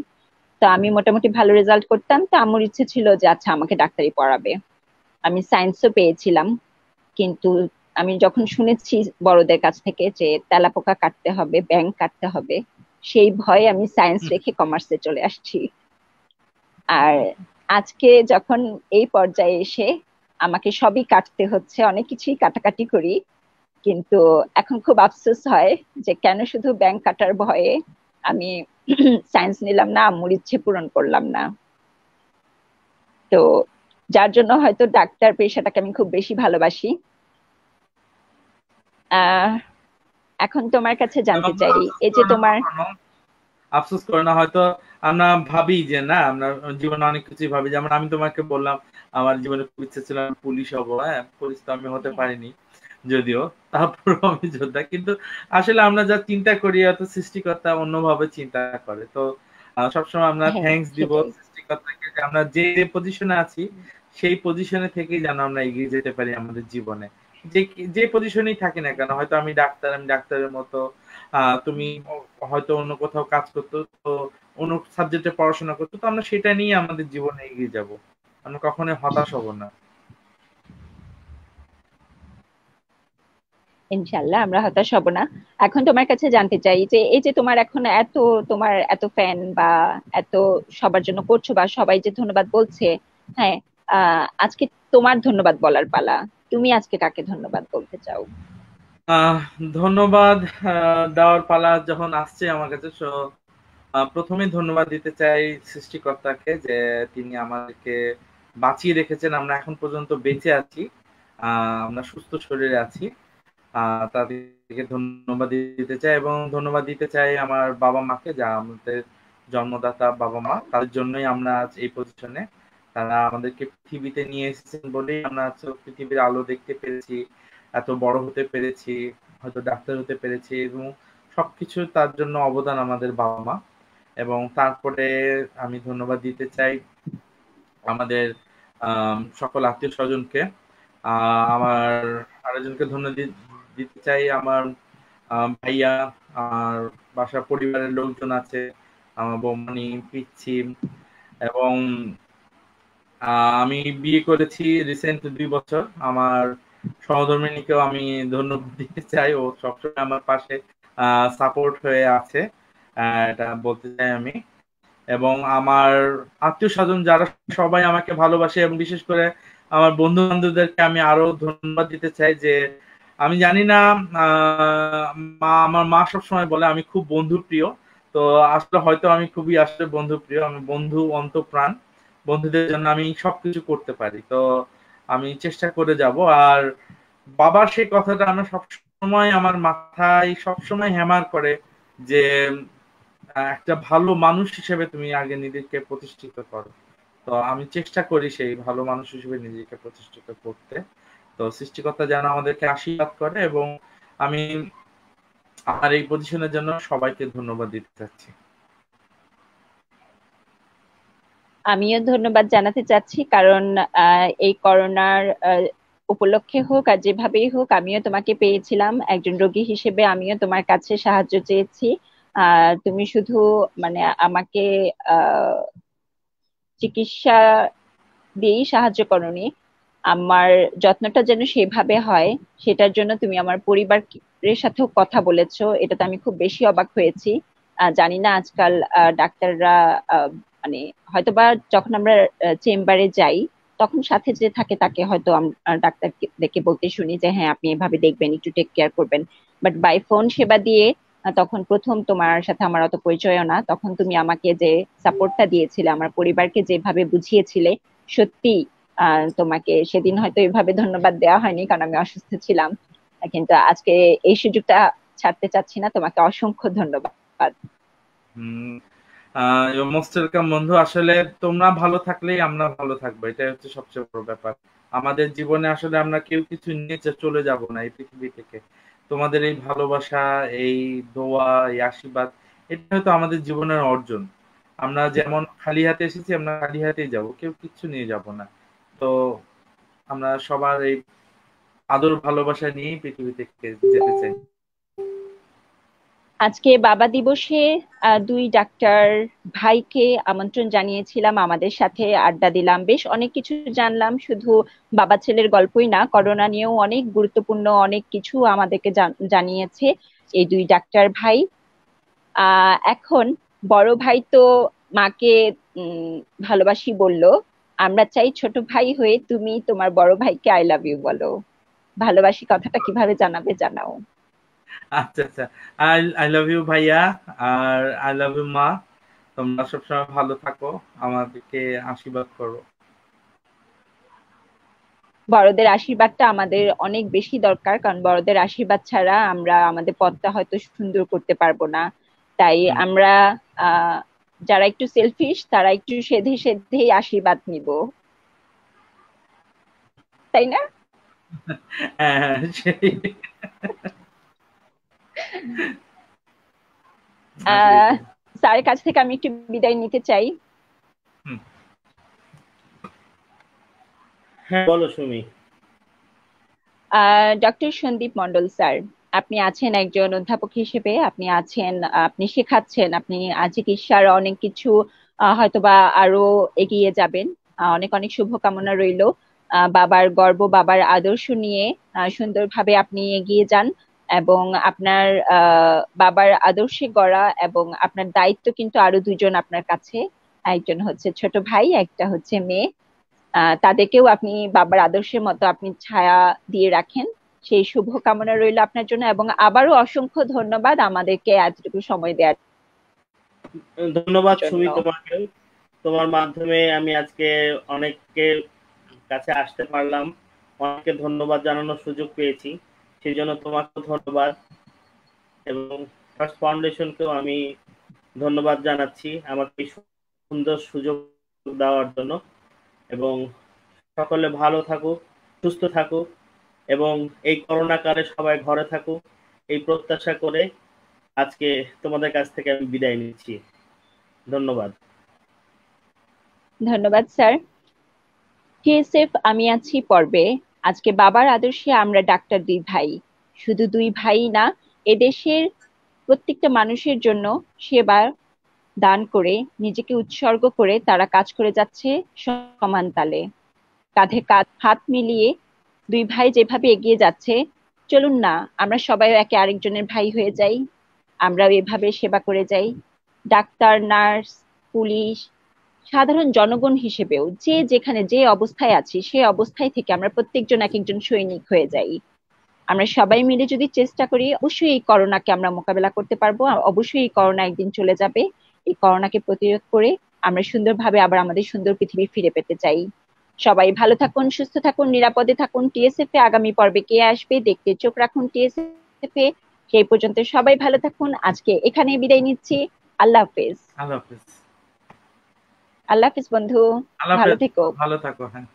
তো আমি মোটামুটি ভালো রেজাল্ট করতাম, তো আম্মুর ইচ্ছে ছিল যে আচ্ছা আমাকে ডাক্তারি পড়াবে। আমি সায়েন্সও পেয়েছিলাম, কিন্তু আমি যখন শুনেছি বড়দের কাছ থেকে যে তেলাপোকা কাটতে হবে, ব্যাঙ কাটতে হবে, সেই ভয়ে আমি সায়েন্স রেখে কমার্সে চলে আসছি। আর আজকে যখন এই পর্যায়ে এসে আমাকে সবই কাটতে হচ্ছে, অনেক কিছুই কাটাকাটি করি, কিন্তু এখন খুব আফসোস হয় যে কেন শুধু ব্যাংক কাটার ভয়ে আমি সায়েন্স নিলাম না, আম্মুর ইচ্ছে পূরণ করলাম না। তো যার জন্য হয়তো ডাক্তার পেশাটাকে আমি খুব বেশি ভালোবাসি। আহ এখন তোমার কাছে জানতে চাই, এই যে তোমার আফসোস করে না হয়তো। আমরা ভাবি যে না, আমরা জীবনে অনেক কিছুই ভাবি, যেমন আমি তোমাকে বললাম আমার জীবনে খুব ইচ্ছে ছিল আমি পুলিশ হবো। হ্যাঁ, পুলিশ তো আমি হতে পারিনি যদিও, তারপরেও আমি যোদ্ধা। কিন্তু আসলে আমরা যা চিন্তা করি এত সৃষ্টিকর্তা অন্যভাবে চিন্তা করে। তো সবসময় আমরা হ্যাঁ, থ্যাঙ্কস দিব সেটাই। সৃষ্টিকর্তাকে যে আমরা যে যে পজিশনে আছি সেই পজিশনে থেকেই যেন আমরা এগিয়ে যেতে পারি আমাদের জীবনে। যে যে পজিশনেই থাকি না কেন, হয়তো আমি ডাক্তার, আমি ডাক্তারের মতো, তুমি হয়তো অন্য কোথাও কাজ করতো, তো অন্য সাবজেক্টে পড়াশোনা করতো, তো আমরা সেটা নিয়ে আমাদের জীবনে এগিয়ে যাব। আমরা কখনোই হতাশ হব না। ইনশাল্লাহ আমরা হতাশ হব না। এখন তোমার কাছে জানতে চাই যে এই যে তোমার এখন তোমার এত ফ্যান বা এত সবার জন্য করছো বা সবাই যে ধন্যবাদ বলছে, হ্যাঁ, আজকে তোমার ধন্যবাদ বলার পালা। তুমি আজকে কাকে ধন্যবাদ বলতে চাও? আহ ধন্যবাদ দেওয়ার পালা যখন আসছে আমার কাছে, প্রথমেই ধন্যবাদ দিতে চাই সৃষ্টিকর্তাকে যে তিনি আমাদেরকে বাঁচিয়ে রেখেছেন, আমরা এখন পর্যন্ত বেঁচে আছি, আমরা সুস্থ শরীরে আছি। তাদেরকে ধন্যবাদ দিতে চাই, এবং ধন্যবাদ দিতে চাই আমার বাবা মাকে, যা আমাদের জন্মদাতা বাবা মা, তাদের জন্যই আমরা আজ এই পজিশনে। তারা আমাদেরকে পৃথিবীতে নিয়ে এসেছেন বলেই আমরা আজ পৃথিবীর আলো দেখতে পেরেছি, এত বড় হতে পেরেছি, হয়তো ডাক্তার হতে পেরেছি, এবং সবকিছু তার জন্য অবদান আমাদের বাবা মা। এবং তারপরে আমি ধন্যবাদ দিতে চাই আমাদের সকল আত্মীয় স্বজনকে। আমার আরেকজনকে ধন্যবাদ দিতে চাই আমার ভাইয়া, আর বাসার পরিবারের লোকজন আছে, আমার বৌমনি, পিচ্ছি, এবং আমি বিয়ে করেছি রিসেন্ট 2 বছর। আমার সহধর্মিণীকেও আমি ধন্যবাদ দিতে চাই, ও সবসময় আমার পাশে সাপোর্ট হয়ে আছে, এটা বলতে চাই আমি। এবং আমার আত্মীয় স্বজন যারা সবাই আমাকে ভালোবাসে, এবং বিশেষ করে আমার বন্ধু বান্ধবদেরকে আমি আরো ধন্যবাদ দিতে চাই যে আমি জানি না, আমার মা সবসময় বলে আমি খুব বন্ধু প্রিয়। তো আসলে হয়তো আমি খুবই আসলে বন্ধু প্রিয়, আমি বন্ধু অন্তঃপ্রাণ, বন্ধুদের জন্য আমি সবকিছু করতে পারি। তো আমি চেষ্টা করে যাব। আর বাবার সেই কথাটা আমার সবসময় আমার মাথায় সবসময় হ্যামার করে যে একটা ভালো মানুষ হিসেবে তুমি আগে নিজেকে প্রতিষ্ঠিত করো। তো আমি চেষ্টা করি সেই ভালো মানুষ হিসেবে নিজেকে প্রতিষ্ঠিত করতে। তো সৃষ্টিকর্তা যেন আমাদেরকে আশীর্বাদ করে, এবং আমি আমার এই পজিশনের জন্য সবাইকে ধন্যবাদ দিতে চাচ্ছি। আমিও ধন্যবাদ জানাতে চাচ্ছি, কারণ এই করোনার উপলক্ষে হোক আর যেভাবেই হোক আমিও তোমাকে পেয়েছিলাম একজন রোগী হিসেবে, আমিও তোমার কাছে সাহায্য চেয়েছি। তুমি শুধু মানে আমাকে আহ চিকিৎসা দিয়েই সাহায্য করোনি, আমার যত্নটা যেন সেভাবে হয়, সেটার জন্য তুমি আমার পরিবারের সাথেও কথা বলেছো, এটাতে আমি খুব বেশি অবাক হয়েছি। জানি না আজকাল ডাক্তাররা মানে হয়তোবা যখন আমরা চেম্বারে যাই তখন সাথে যে থাকে তাকে হয়তো ডাক্তার দেখে বলতে শুনি যে হ্যাঁ আপনি এভাবে দেখবেন, একটু টেক কেয়ার করবেন। বাট বাই ফোন সেবা দিয়ে তখন প্রথম তোমার সাথে আমার অত পরিচয় না, তখন তুমি আমাকে যে সাপোর্টটা দিয়েছিলে, আমার পরিবারকে যেভাবে বুঝিয়েছিলে, সত্যি তোমাকে সেদিন হয়তো এভাবে ধন্যবাদ দেওয়া হয়নি কারণ আমি অসুস্থ ছিলাম, কিন্তু আজকে এই সুযোগটা ছাড়তে চাচ্ছি না। তোমাকে অসংখ্য ধন্যবাদ। মোস্ট ওয়েলকাম বন্ধু। আসলে তোমরা ভালো থাকলেই আমরা ভালো থাকবো, এটাই হচ্ছে সবচেয়ে বড় ব্যাপার। আমাদের জীবনে আসলে আমরা কেউ কিছু নিয়ে চলে যাব না এই পৃথিবী থেকে। তোমাদের এই ভালোবাসা, এই দোয়া, এই আশীর্বাদ, এটা হয়তো আমাদের জীবনের অর্জন। আমরা যেমন খালি হাতে এসেছি, আমরা খালি হাতেই যাব, কেউ কিচ্ছু নিয়ে যাব না। তো আমরা সবার এই আদর ভালোবাসা নিয়েই পৃথিবী থেকে যেতে চাই। আজকে বাবা দিবসে দুই ডাক্তার ভাইকে আমন্ত্রণ জানিয়েছিলাম, আমাদের সাথে আড্ডা দিলাম, বেশ অনেক কিছু জানলাম। শুধু বাবা ছেলের গল্পই না, করোনা নিয়েও অনেক গুরুত্বপূর্ণ অনেক কিছু আমাদেরকে জানিয়েছে এই দুই ডাক্তার ভাই। এখন বড় ভাই তো মাকে ভালোবাসি বললো, আমরা চাই ছোট ভাই হয়ে তুমি তোমার বড় ভাইকে আই লাভ ইউ বলো। ভালোবাসি কথাটা কিভাবে জানাবে জানাও। আচ্ছা আচ্ছা, আই আই লাভ ইউ ভাইয়া, আর আই লাভ ইউ মা। তোমরা সবসময় ভালো থাকো, আমাদেরকে আশীর্বাদ করো। বড়দের আশীর্বাদটা আমাদের অনেক বেশি দরকার, কারণ বড়দের আশীর্বাদ ছাড়া আমরা আমাদের পথটা হয়তো সুন্দর করতে পারবো না। তাই আমরা আহ যারা একটু সেলফিশ তারা একটু সেধে সেধেই আশীর্বাদ নিব, তাই না? হ্যাঁ হ্যাঁ, সেই স্যারের কাছ থেকে আমি একটু বিদায় নিতে চাই। হ্যাঁ বলো সুমি। ডক্টর সন্দীপ মন্ডল স্যার, আপনি আছেন একজন অধ্যাপক হিসেবে, আপনি আছেন, আপনি শেখাচ্ছেন, আপনি চিকিৎসার অনেক কিছু হয়তোবা আরো এগিয়ে যাবেন। অনেক অনেক শুভকামনা রইল। বাবার গর্ব, বাবার আদর্শ নিয়ে সুন্দরভাবে আপনি এগিয়ে যান। এবং আপনার বাবার আদর্শে গড়া এবং আপনার দায়িত্ব কিন্তু আরো দুজন আপনার কাছে, একজন হচ্ছে ছোট ভাই, একটা হচ্ছে মেয়ে। তাদেরকেও আপনি বাবার আদর্শের মতো আপনি ছায়া দিয়ে রাখেন, সেই শুভ কামনা রইল আপনার জন্য। এবং আবারও অসংখ্য ধন্যবাদ আমাদেরকে এতটুকু সময় দেওয়ার ধন্যবাদ জন্য। সুমি তোমাকে। তোমার মাধ্যমে আমি আজকে অনেকের কাছে আসতে পারলাম, অনেককে ধন্যবাদ জানানোর সুযোগ পেয়েছি, সেই জন্য তোমাকে ধন্যবাদ। এবং ফার্স্ট ফাউন্ডেশনকেও আমি ধন্যবাদ জানাচ্ছি আমাকে এই সুন্দর সুযোগ দেওয়ার জন্য। এবং সকলে ভালো থাকুক, সুস্থ থাকুক, এবং এই করোনা কালে সবাই ঘরে থাকুক, এই প্রত্যাশা করে আজকে তোমাদের কাছ থেকে আমি বিদায় নিচ্ছি। ধন্যবাদ। ধন্যবাদ স্যার। টিএসএফ আমি আছি পর্বে আজকে বাবার আদর্শে আমরা ডাক্তার দুই ভাই, শুধু দুই ভাই না, এদেশের প্রত্যেকটা মানুষের জন্য সেবা দান করে নিজেকে উৎসর্গ করে তারা কাজ করে যাচ্ছে সমান তালে, কাঁধে কাঁধ হাত মিলিয়ে দুই ভাই যেভাবে এগিয়ে যাচ্ছে। চলুন না আমরা সবাই একে আরেকজনের ভাই হয়ে যাই, আমরাও এভাবে সেবা করে যাই। ডাক্তার, নার্স, পুলিশ, সাধারণ জনগণ হিসেবেও যে যেখানে যে অবস্থায় আছি সে অবস্থায় থেকে আমরা প্রত্যেকজন এক একজন সৈনিক হয়ে যাই। আমরা সবাই মিলে যদি চেষ্টা করি অবশ্যই এই করোনাকে আমরা মোকাবেলা করতে পারবো, আর অবশ্যই এই করোনা একদিন চলে যাবে। এই করোনাকে প্রতিরোধ করে আমরা সুন্দরভাবে আবার আমাদের সুন্দর পৃথিবী ফিরে পেতে চাই। সবাই ভালো থাকুন, সুস্থ থাকুন, নিরাপদে থাকুন। টিএসএফ এ আগামী পর্বে কে আসবে দেখতে চোখ রাখুন টিএসএফ এ। সেই পর্যন্ত সবাই ভালো থাকুন, আজকে এখানেই বিদায় নিচ্ছি। আল্লাহ হাফেজ। আল্লাহ হাফেজ। আল্লাহ হাফেজ বন্ধু, আল্লাহ ভালো হাফেজ, থেকো। ভালো থাকো। হ্যাঁ।